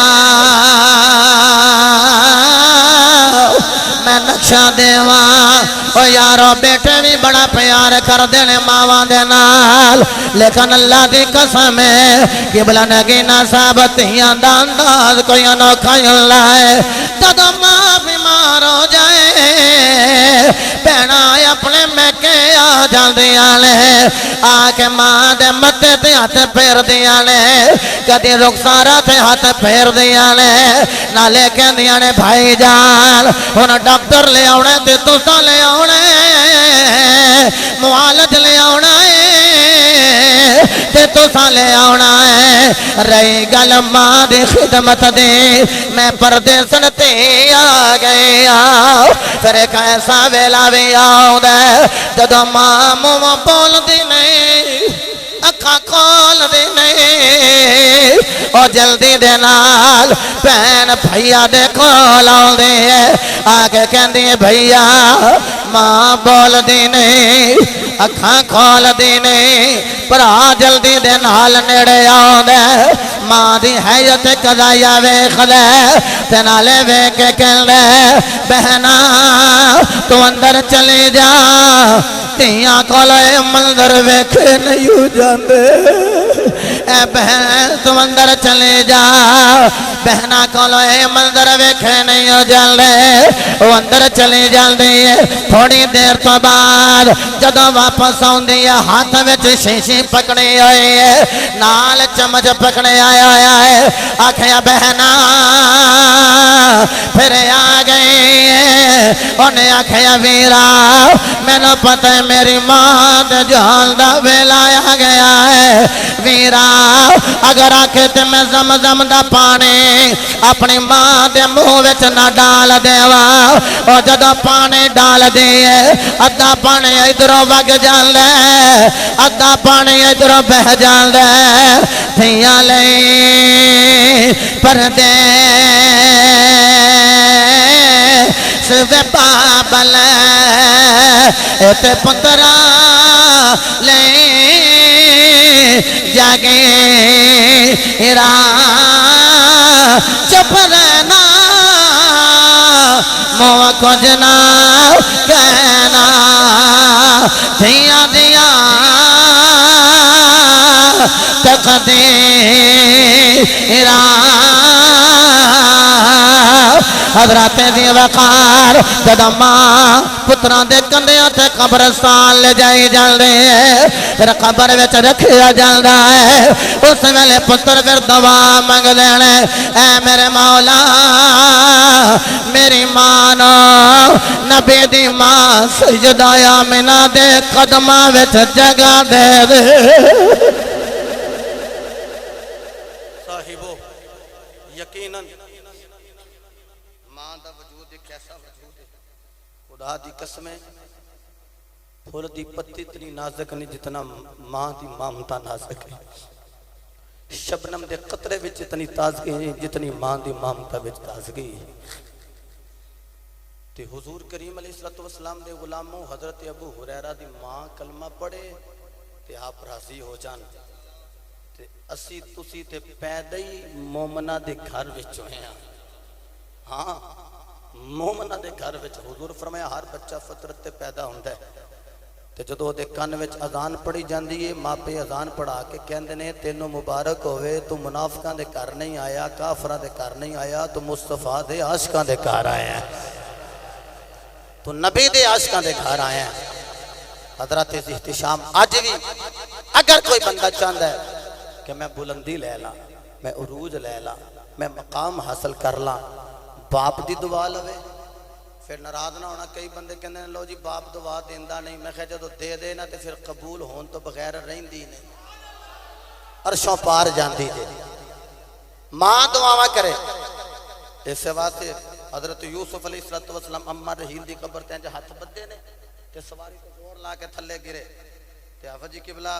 میں نقشہ دیواں او یارو بیٹے بھی بڑا پیار کر دینے ماواں دے نال لیکن اللہ دی قسم ہے قبلہ نگینا ثابتیاں دانداز کوئی انوکھا اللہ ہے جب ماں بیمار ہو جائے بہنا اپنے میکے آ جاندیاں نے آ کے ماں دے متے تے ہاتھ پھیر دیاں نے کدی رخسارا تے ہاتھ پھیر دیاں نے نالے کہندیاں نے بھائی جان ہن ڈاکٹر لے آونے تے تساں لے آونے معالج لے آونا ہے تے تساں لے آونا ہے رہی گل ماں دی خدمت دی میں پردیسن تے آ گیا پھر ایک ایسا ویلا بھی آؤں جدو ماں منہ بول دی نہیں اکھاں کھول دی نہیں اور جلدی دے نال بہن بھائیا دے کول آؤندے آگے کہندی بھائیا ماں بول دی نہیں اکھاں کھول دی نہیں پرا جلدی دے نال نیڑے آؤندے ماں دی حیت قضایا ویکھ لے تے نالے ویکھ کے کہندے بہنا تو اندر چلی جا تیاں کولے منظر ویکھے نہیں جاندے اے بہن تو اندر چلے جا بہنا کولے منظر ویکھے نہیں جاندے وہ اندر چلے جاندے تھوڑی دیر تو بعد جدوں واپس آوندی ہے ہاتھ وچ شیشی پکڑی ہوئی ہے نال چمچ پکڑے آیا ہے آکھیا بہنا پھر آ گئی انہیں آکھیا ویرا میں نے پتہ ہے میری ماں دے جان دا ویلا آ گیا ہے ویرا اگر آکھے تے میں زمزم دا پانی اپنی ماں دے منہ وچ نہ ڈال دیوا اور جدوں پانی ڈال دیے ادھا پانی ادھروں وگ جاندے ادھا پانی ادھروں بہ جاندے تھیاں لئی پردے سوے بابل ایتے پترا لے جاگے ہیرا چپ رہنا موہ کچھ نہ کہنا دھیاں دیا تقدیرہ حضرات دی وقار جدو ماں پتران دے کندیاں تے قبرستان لے جائی جاندے پھر قبر وچ رکھیا جاندا ہے اس ویلے پتر پھر دعا منگ لینے اے میرے مولا میری ماں نبی دی ماں سجدہ آمنہ دے قدمہ وچ جگہ دے دے صاحبو یقیناً ماں دا وجود ایک ایسا وجود ہے خدا دی قسمیں پھول دی پتی اتنی نازک نہیں جتنا ماں دی مامتا نازک ہے شبنم دے قطرے وچ اتنی تازگی ہے جتنی ماں دی مامتا وچ تازگی ہے تے حضور کریم علیہ السلام دے غلاموں حضرت ابو ہریرہ دی ماں کلمہ پڑھے تے آپ راضی ہو جان تے اسی تسی تے پیدا ہی مومنہ دے گھر وچ ہوئے ہیں ہاں مومنہ دے گھر وچ حضور فرمایا ہر بچہ فطرت تے پیدا ہوندہ ہے تے جدو دے کان وچ اذان پڑھی جاندی ہے ماں پہ اذان پڑھا کے کہندے نے تینوں مبارک ہوئے تو منافقاں دے گھر نہیں آیا کافراں دے گھر نہیں آیا تو مصطفیٰ دے عاشقاں دے گھر آیا ہے تو نبی دے عاشقاں دے گھر آیا ہے حضرت احتشام آج بھی اگر کوئی بندہ چاہتا ہے کہ میں بلندی لے لا میں عروج لے لا میں مقام حاصل کر لا باپ دی دعا لوے پھر ناراض نہ ہونا کئی بندے کہندے ہیں لو جی باپ دعا دیندا نہیں میں کہا جدو دے دے نا تے پھر قبول ہون تو بغیر رہندی نہیں عرشوں پار جاندی جے ماں دعاواں کرے اس واسطے حضرت یوسف علیہ السلام اماں رحیل دی قبر تے انج ہاتھ بدے نے تے سواری تے زور لا کے تھلے گرے تے حافظ جی قبلہ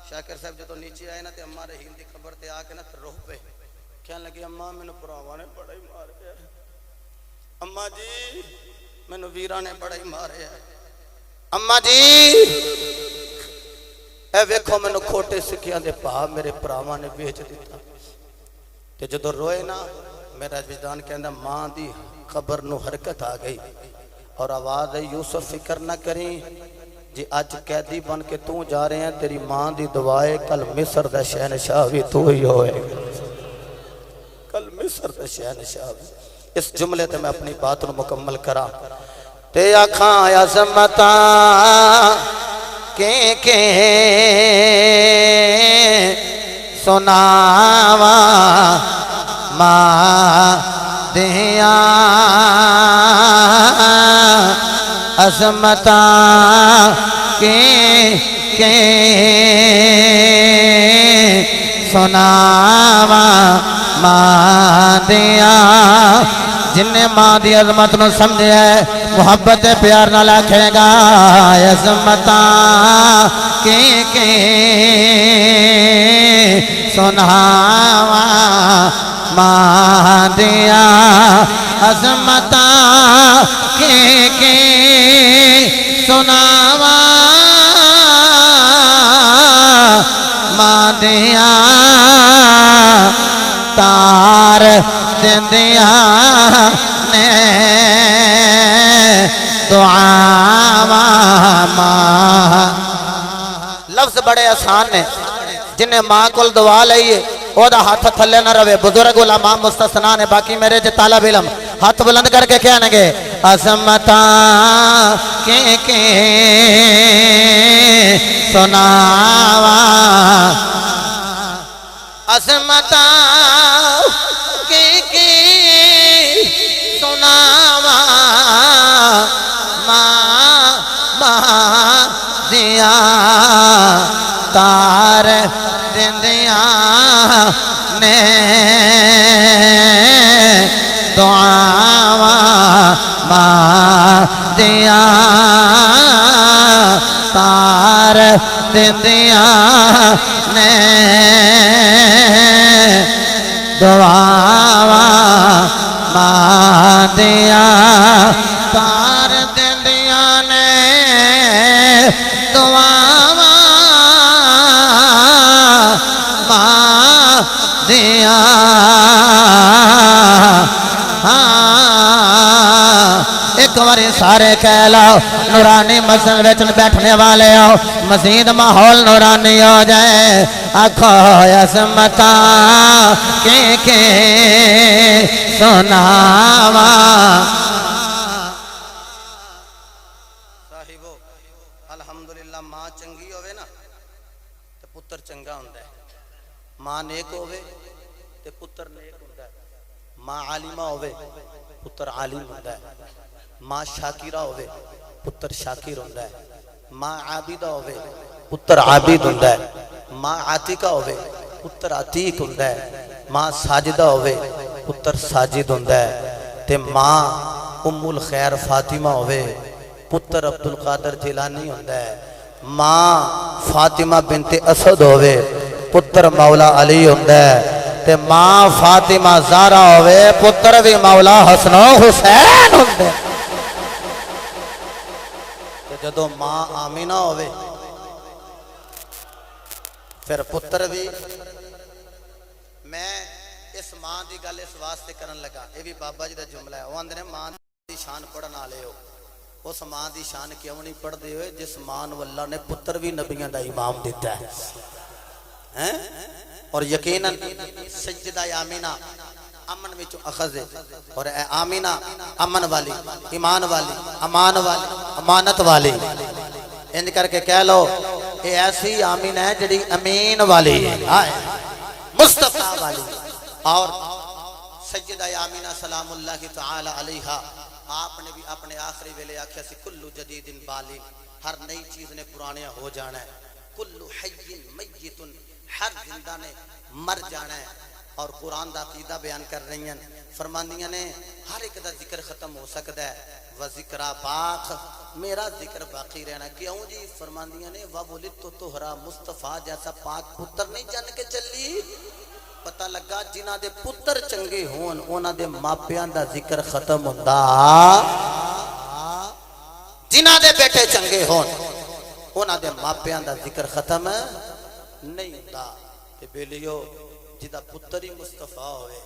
شاکر صاحب جدو نیچے آئے نا تے اماں رحیل دی قبر تے آ کے نا پھر روح پہ کہنے لگی اماں میں نے پراواں نے بڑا ہی ماریا ہے اماں جی میں نے ویرہ نے بڑا ہی ماریا ہے اماں جی اے ویکھو میں نے کھوٹے سکیاں دے پا میرے پراواں نے بیچ دیتا تے جدو روئے نا میرا وجدان کہندا ماں دی قبر نو حرکت آ گئی اور آواز ہے یوسف فکر نہ کریں جی اج قیدی بن کے تو جا رہے ہیں تیری ماں دی دعائے کل مصر دا شہنشاہ بھی تو ہی ہوئے کل مصر دا شہنشاہ بھی۔ اس جملے تے میں اپنی بات نو مکمل کرا تے آکھاں عظمتاں کے سناواں ماں دیاں عظمتاں کے سناواں ماں دیاں جن نے ماں دی عظمت نو سمجھیا ہے محبت پیار نہ لکھے گا عظمتاں کے سناواں ماں دیاں عظمتاں کے سناواں ماں دیاں تار دندیاں نے دعاواں ماں۔ لفظ بڑے آسان نے جنہیں ماں کول دعا لئیے او دا ہاتھ تھلے نہ روے بزرگ علماء مستثنا نے باقی میرے جو طالب علم ہاتھ بلند کر کے کہنے گے عظمتاں کے سناواں عظمتاں کے سناواں ماں دیاں تار دندیاں نے دعاواں ماں دیاں تار دندیاں نے دعاواں ماں دیاں تار دندیاں نے دعاواں ماں دیاں۔ ایک باری سارے کہہ لاؤ نورانی مسجد وچ بیٹھنے والے آؤ مزید ماحول نورانی ہو جائے آکھو عظمتاں کے سناواں۔ صاحبو الحمدللہ ماں چنگی ہوئے نا تے پتر چنگا ہوندا ہے، ماں نیک ہوئے تے پتر نیک ہوندا ہے، ماں عالمہ ہوئے پتر عالم ہوندا ہے، ماں شاکرہ ہوئے پتر شاکر ہوندا ہے، ماں عابدہ ہوئے پتر عابد ہوندا ہے، ماں عاتقہ ہوئے پتر عتیق ہوندا ہے، ماں ساجدہ ہوئے پتر ساجد ہوندا ہے تے ماں ام الخیر فاطمہ ہوئے پتر عبدالقادر جیلانی ہوندا ہے، ماں فاطمہ بنت اسد ہوئے پتر مولا علی ہوندا ہے تے ماں فاطمہ زہرا ہوئے پتر بھی مولا حسن و حسین ہوندے۔ تے جدو ماں آمینہ ہوئے پھر پتر بھی۔ میں اس ماں دی گل اس واسطے کرن لگا یہ بھی بابا جی دا جملہ ہے وہ اندر ماں دی شان پڑھن والے ہو اس ماں دی شان کیوں نہیں پڑھ دے ہوئے جس ماں نو اللہ نے پتر بھی نبیوں دا امام دیتا ہے اور یقیناً سجدہ آمینہ امن وچوں اخذ ہے اور اے آمینہ امن والی ایمان والی امان والی امانت والی انج کر کے کہہ لو اے ایسی آمینہ ہے جڑی امین والی ہے مصطفیٰ والی۔ اور سجدہ آمینہ سلام اللہ تعالی علیہا آپ نے بھی اپنے آخری ویلے آکھیا سی کلو جدید بالی ہر نئی چیز نے پرانیا ہو جانا ہے، کلو حی میت ہر زندہ نے مر جانا ہے۔ اور قرآن دا عقیدہ بیان کر رہی ہیں فرماندیاں نے ہر ایک دا ذکر ختم ہو سکتا ہے وذکرہ پاک میرا ذکر باقی رہنا کیوں جی فرماندیاں نے وَوَلِدْتُ تُہْرَا مصطفیٰ جیسا پاک پتر نہیں جان کے چلی پتہ لگا جنہ دے پتر چنگے ہون اونا دے ماپیاں دا ذکر ختم ہوندا جنہ دے بیٹے چنگے ہون اونا دے ماپیاں دا ذکر ختم نہیں ہوندا تے بیلیو جدا پتر ہی مصطفیٰ ہوئے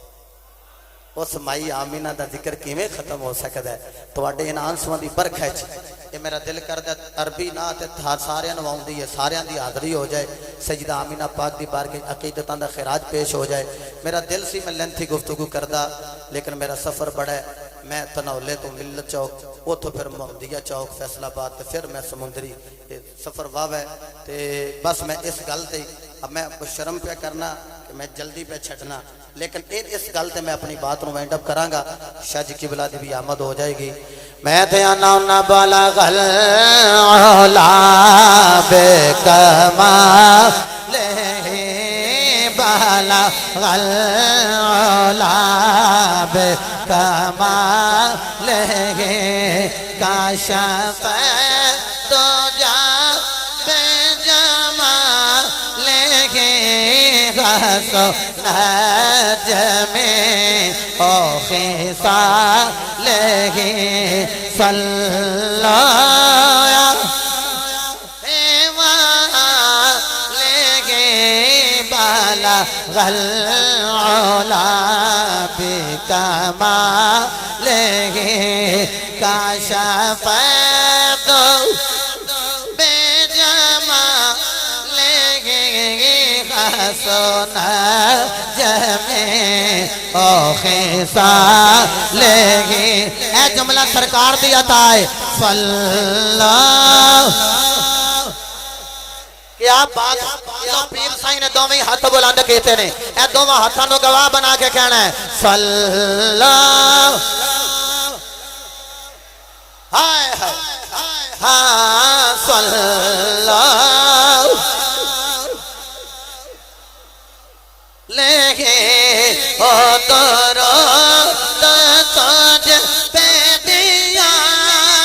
اس مائی آمینہ دا ذکر کیویں ختم ہو سکتا ہے تواڈے ان آنسواں دی برکھا وچ یہ میرا دل کردا عربی نعت سارے نواؤندی ہے سارے دی حاضری ہو جائے سجدہ آمینہ پاک دی بارگاہ عقیدتاں دا خراج پیش ہو جائے میرا دل سی میں لینتھی گفتگو کردا لیکن میرا سفر بڑا ہے میں تنولے تو ملت چوک اوتھوں پھر محمدیہ چوک فیصل آباد تے پھر میں سمندری سفر واو ہے تے بس میں اس گل تے اب میں شرم پہ کرنا کہ میں جلدی پہ چھٹنا لیکن اس گل تے میں اپنی بات نو وینڈ اپ کراں گا شاہ جی قبلہ دی بھی آمد ہو جائے گی میں تے انا نہ بلغ العلا بکمال بلغ العلا بکمال کاشف تجا غصو نجمی او خصالہ صلی بلغ العلا بکمالہ کاشف سونا جمیں او خصالہ اے جملہ سرکار دی عطا ہے کیا بات جو پیر سائیں نے دوویں ہاتھ بلند کیتے نے اے دوواں ہاتھاں نو گواہ بنا کے کہنا ہے صلی ہائے ہاں صلی او درود تجھ پہ دیا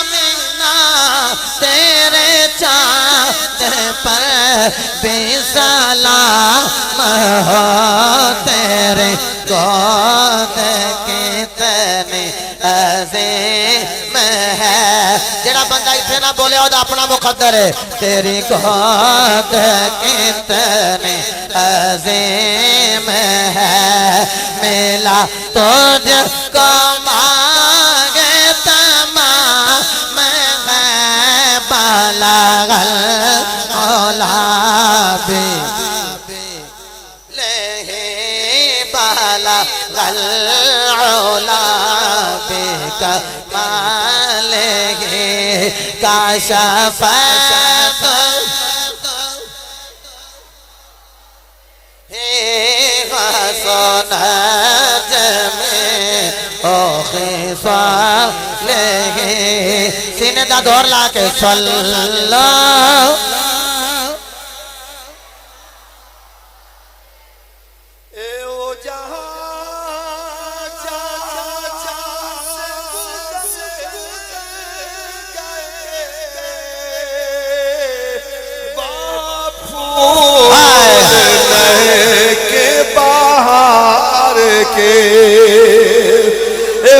منا تیرے چاند پر بھی سلام ہو تیرے گود کتنی عظیم ہے جڑا بندہ اسے نہ بولے وہ اپنا مقدر ہے تیری گود کتنی عظیم ہے ملا تجھ کو مانگے تمام ہے بلغ العلا بلغ العلا بکمالہ کاشف او خصالہ سینے دا دور لا کے صلی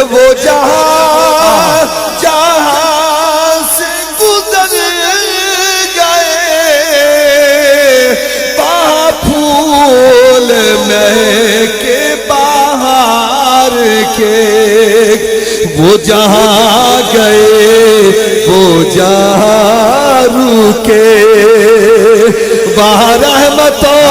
وہ جہاں جہاں سے گزر گئے پھول میں کے بہار کے وہ جہاں گئے وہ جہاں رکے وہاں رحمتوں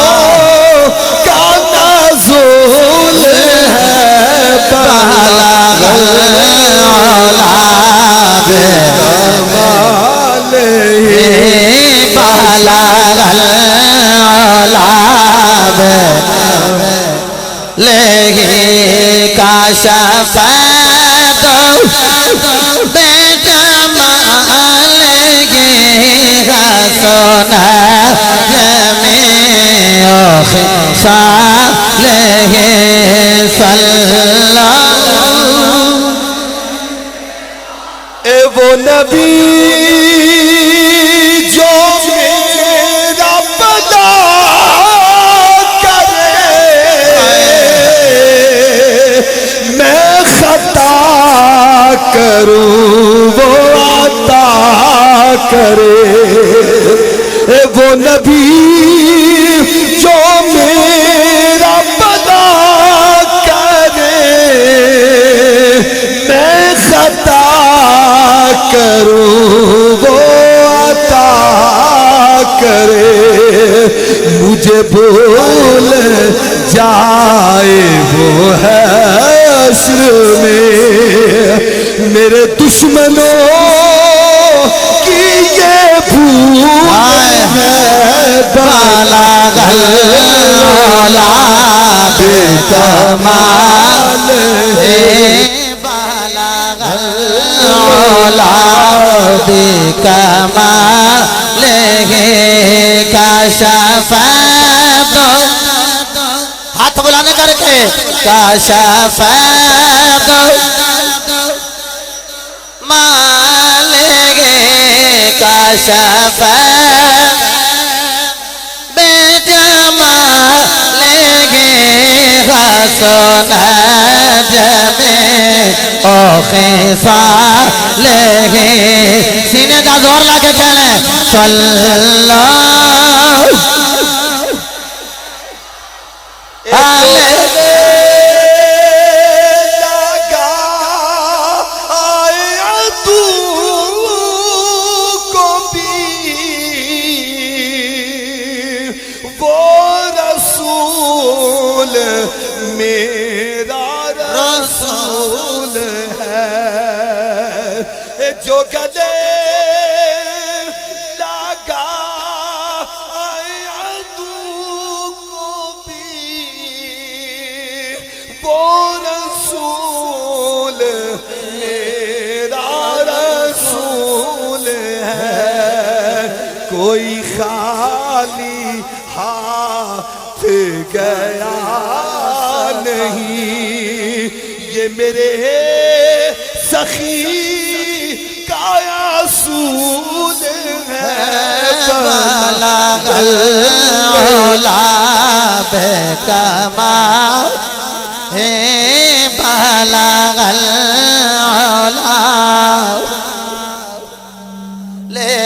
کا نزول ہے بلغ العلا بکمالہ بلغ العلا بکمالہ کاشف بجمالہ سونا جمیں او خصالہ صلی اے وہ نبی جو میرا پتا کرے میں خطا کروں وہ عطا کرے اے وہ نبی جو میرا پتا خطا کروں وہ عطا کرے، مجھے بھول جائے وہ حشر میں، میرے دشمنوں کی یہ بھول ہے، بلغ الاولاد کمال ہے، بلغ الاولاد کمال ہے، کشف ہاتھ بلانے کر کے کشف مالک کشف بے جمال حسن جمے او خصال سینے کا زور لا کے کہلیں صلی اللہ میرا رسول ہے جو گلے لگا عدو کو بھی، وہ رسول میرا رسول ہے، کوئی خالی ہاتھ گیا نہیں، یہ میرے سخی کا اصول ہے، بلغ الاولاد کمال ہے، بلغ الاولاد لے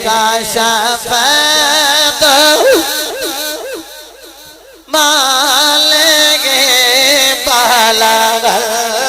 کشف مالک بلغ الاولاد۔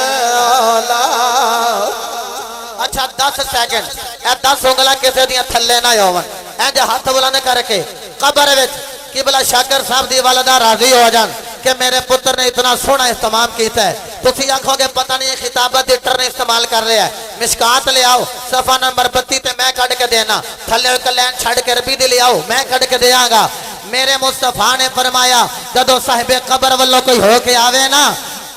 اچھا 10 سیکنڈ اے 10 انگلاں کسے دیاں تھلے نہ ہون، اے جے ہاتھ بلند کر کے قبر وچ قبلہ شاکر صاحب دی والدہ راضی ہو جان کہ میرے پتر نے اتنا سونا اہتمام کیتا ہے، تسی آکھو گے پتہ نہیں خطابت ڈٹر نے استعمال کر رہا ہے، مشکات لے آؤ صفحہ نمبر 32 تے میں کٹ کے دینا، تھلے ایک لین چھڑ کے عربی دی لے آؤ میں کٹ کے دیاں گا۔ میرے مصطفیٰ نے فرمایا جدو صاحب قبر والوں کوئی ہو کے آوے نا،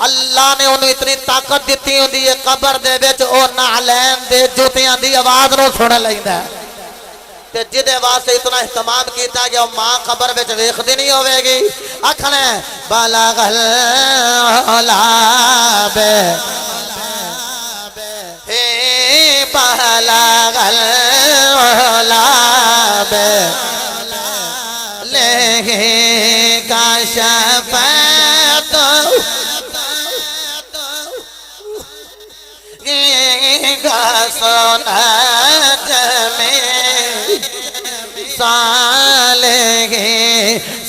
اللہ نے انہوں اتنی طاقت دیتی ہوں دی قبر دے بیچ او نعلین دے جوتیاں دی آواز نو سونا لائندہ ہے، تے جدے واسطے اتنا اہتمام کیتا گیا ماں قبر بیچ ویخ دی نہیں ہوئے گی، اکھنے بلغ الاولاد بلغ الاولاد لے کشف سونا جمے صالح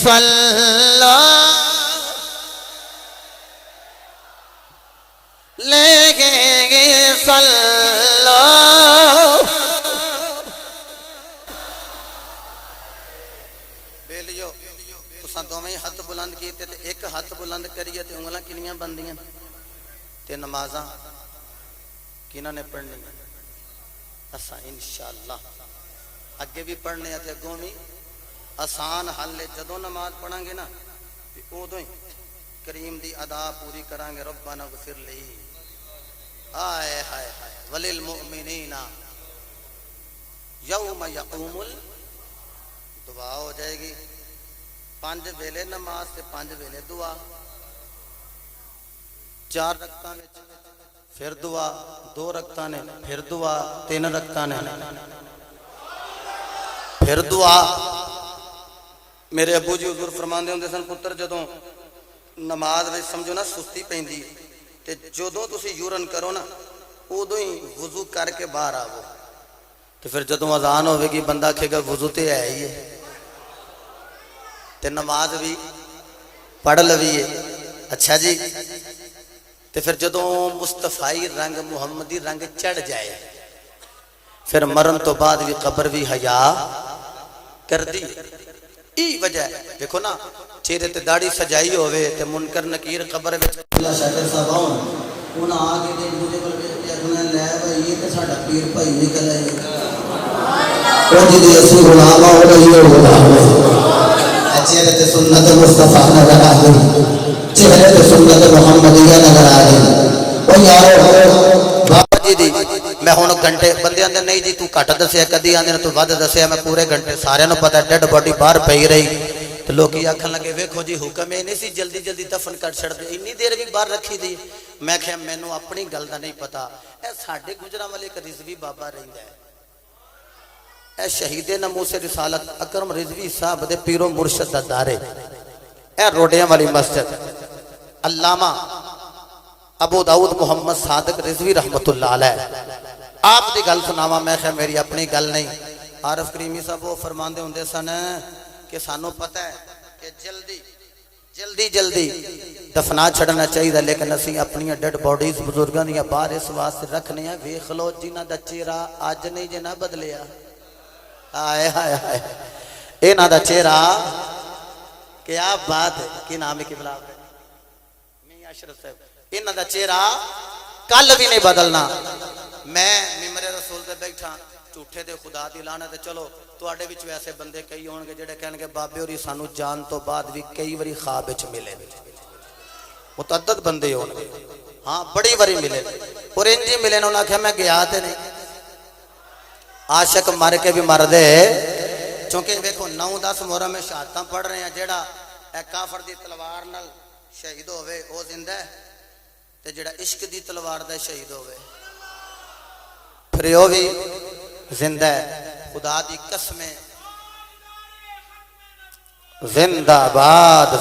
صلو لگے صلو بیلیو تساں دوویں ہاتھ بلند کیتے تے ایک ہاتھ بلند کریے تے انگلاں کنیاں بندیاں تے نمازاں کنہاں نے پڑھنی اساں انشاءاللہ اگے بھی پڑھنے تے اگوں بھی آسان حل ہے، جدوں نماز پڑھاں گے نا تے اودوں ہی کریم دی ادا پوری کران گے، ربنا اغفر لی آئے ہائے ہائے وللمؤمنین یوم یقوم دعا ہو جائے گی، 5 ویلے نماز تے 5 ویلے دعا، 4 رکعتاں وچ پھر دعا، 2 رکعتاں نے پھر دعا، 3 رکعتاں نے پھر دعا۔ میرے ابو جی حضور فرماندے ہوندے سن پتر جدوں نماز وچ سمجھو نا سستی پیندی تے جدوں تسی یورن کرو نا اودوں ہی وضو کر کے باہر آو، تے پھر جدوں اذان ہوے گی بندہ کہے گا وضو تے ہے ہی ہے تے نماز بھی پڑھ لویے۔ اچھا جی تے پھر جدوں مصطفی رنگ محمدی رنگ چڑھ جائے پھر مرن تو بعد بھی قبر بھی حیا کر دی ای وجہ ہے دیکھو نا چہرے تے داڑھی سجائی ہوئے تے منکر نکیر قبر وچ اللہ شاکر صاحب آؤں انہاں آگے دے مجھے بل کے اپنا لے بھائی یہ تے ساڈا پیر بھائی نکل آئی او جی دی اسی غلام ہو رہی ہے غلام چہرے تے سنت مصطفی نظر آ گئی چہرے تے سنت محمدیہ نظر آ گئی او یارو بابا جی دی میں ہن گھنٹے بندے اندر نہیں جی تو کٹ دسیا کدی آندے تو ود دسیا میں پورے گھنٹے سارے نو پتہ ڈیڈ باڈی باہر پئی رہی تو لوکی آکھن لگے ویکھو جی حکم اے نہیں سی جلدی جلدی دفن کر چھڑ دے اتنی دیر بھی باہر رکھی دی میں کہ مینوں اپنی گل دا نہیں پتا اے ساڈے گجرانوالے ایک رضوی بابا رہندا ہے اے شہید ناموس رسالت اکرم رضوی صاحب دے پیرو مرشد دا دارے اے روڈیاں والی مسجد علامہ ابو داؤد محمد صادق رضوی رحمت اللہ علیہ آپ دی گل سناوا میں کہ میری اپنی گل نہیں عارف کریمی صاحب وہ فرماندے ہوندے سن کہ سانو پتہ ہے کہ جلدی دفنا چھڑنا چاہیے لیکن اسی اپنی ڈیڈ باڈیز بزرگاں دیاں باہر اس واسطے رکھنے ہیں ویکھ لو جنہاں دا چہرہ اج نہیں جے نہ بدلیا ہائے ہائے ہائے انہاں دا چہرہ کیا بات ہے کہ نام ہے قبلہ میاں اشرف صاحب انہاں دا چہرہ کل بھی نہیں بدلنا میں ممبر رسول تے بیٹھا جھوٹے دے خدا دی لعنت چلو تواڈے وچ ویسے بندے کئی ہون گے جڑے کہن گے بابے ہوری سانو جان تو بعد بھی کئی واری خواب وچ ملے متعدد بندے ہون گے ہاں بڑی واری ملے اور انجی ملے انہوں نے کہا میں گیا تے نہیں عاشق مر کے بھی مر دے چونکہ دیکھو 9-10 محرم میں شہادتاں پڑھ رہے ہیں جیڑا اے کافر دی تلوار نال شہید ہوئے او زندہ ہے تے جیڑا عشق دی تلوار دا شہید ہوئے پھر او بھی زندہ ہے خدا دی قسمیں زندہ باد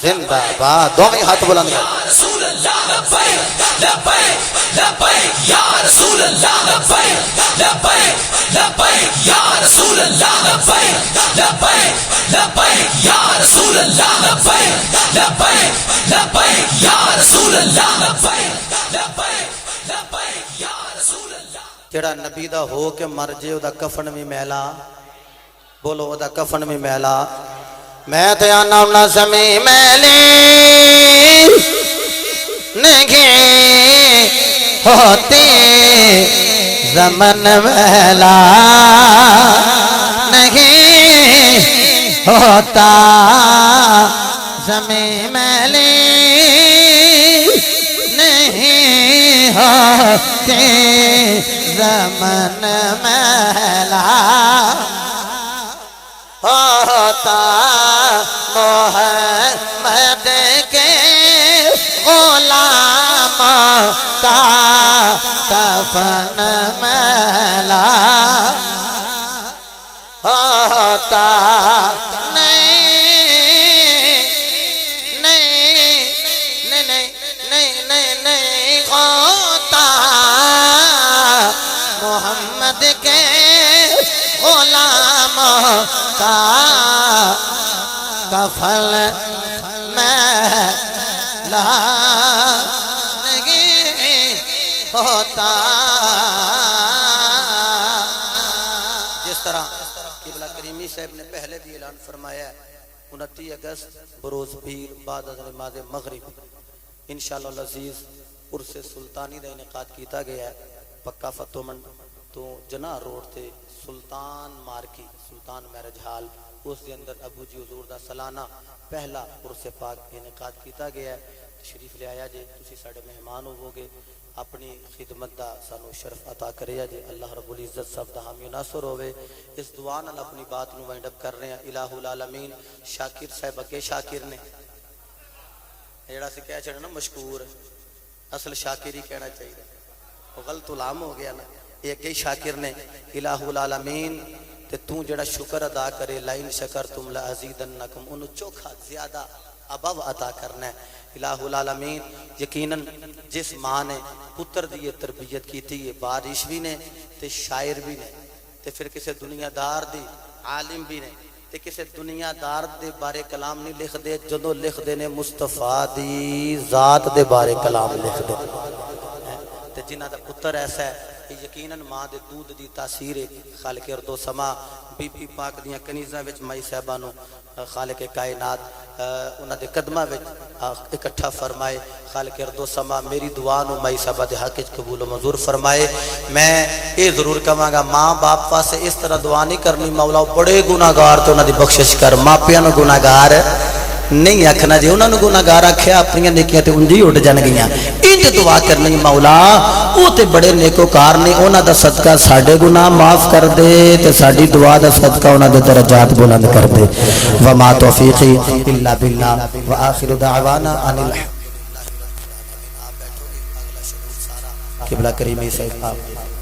زندہ باد دومی ہاتھ بلند کر رسول اللہ لبیک لبیک لبیک یا رسول اللہ لبیک لبیک لبیک یا رسول اللہ لبیک لبیک لبیک یا رسول اللہ لبیک لبیک لبیک یا رسول اللہ لبیک لبیک لبیک یا رسول اللہ جڑا نبی دا ہو کے مر جے او دا کفن بھی میلا بولو او دا کفن بھی میلا میں تے آنا نہ زمیں میلی نہیں ہوتی زمن میلا نہیں ہوتا زمیں میلی نہیں ہوتی زمن میلا ہوتا محمد کے غلام کا کفن میلا ہوتا نہیں ہوتا محمد کے غلام کا کفن میلا نہیں ہوتا جس طرح قبلہ کریمی صاحب نے پہلے بھی اعلان فرمایا ہے 29 اگست بروز پیر بعد از نماز مغرب انشاءاللہ العزیز عرس سلطانی دا انعقاد کیتا گیا ہے پکا فتومن تو جناح روڈ تے سلطان مارکی سلطان میرج ہال اس دے اندر ابو جی حضور دا سالانہ پہلا عرس پاک انعقاد کیتا گیا ہے تشریف لے آیا جے تسی ساڈے مہمان ہوو گے اپنی خدمت دا سانو شرف عطا کریا جے اللہ رب العزت سب دا حامی و ناصر ہوئے اس دعا نال اپنی بات نو وائنڈ اپ کر رہے ہیں الہ العالمین شاکر صاحب اگے شاکر نے جڑا سی کہہ چھڑنا مشکور اصل شاکر ہی کہنا چاہیے وہ غلط علام ہو گیا نا یہ اگے شاکر نے الہ العالمین تے تو جڑا شکر ادا کرے لائن شکر تم لازیدنکم انہوں چوکھا زیادہ ابو عطا کرنا ہے الہ العالمین یقیناً جس ماں نے پتر دی یہ تربیت کی تھی یہ بارش بھی نے تے شاعر بھی نے تے پھر کسے دنیا دار دی عالم بھی نے تے کسے دنیا دار دے بارے کلام نہیں لکھ دے جدوں لکھ دے نے مصطفیٰ دی ذات دے بارے کلام لکھ دے تے جنہ دا پتر ایسا ہے کہ یقیناً ماں دے دودھ دی تاثیر خالق ارض و سما بی بی پاک دیاں کنیزاں وچ مائی صاحبہ نو خالق کائنات انہاں دے قدماں وچ اکٹھا فرمائے خالق ارض و سما میری دعا نو مائی صاحبہ دے حق وچ قبول و منظور فرمائے میں یہ ضرور کہاں گا ماں باپ واسطے اس طرح دعا نہیں کرنی مولا بڑے گناہگار تو انہاں دی بخشش کر ماپیاں نو گناہگار نہیں آکھنا جی انہاں نو گناہگار آکھیا اپنی نیکیاں تے انجی اٹھ جان گیاں انج دعا کرنی مولا او تے بڑے نیکوکار نے انہاں دا صدقہ ساڈے گناہ معاف کر دے تے ساڈی دعا دا صدقہ انہاں دے درجات بلند کر دے وما توفیقی الا باللہ وآخر دعوانا ان الحمد قبلہ کریمی صاحب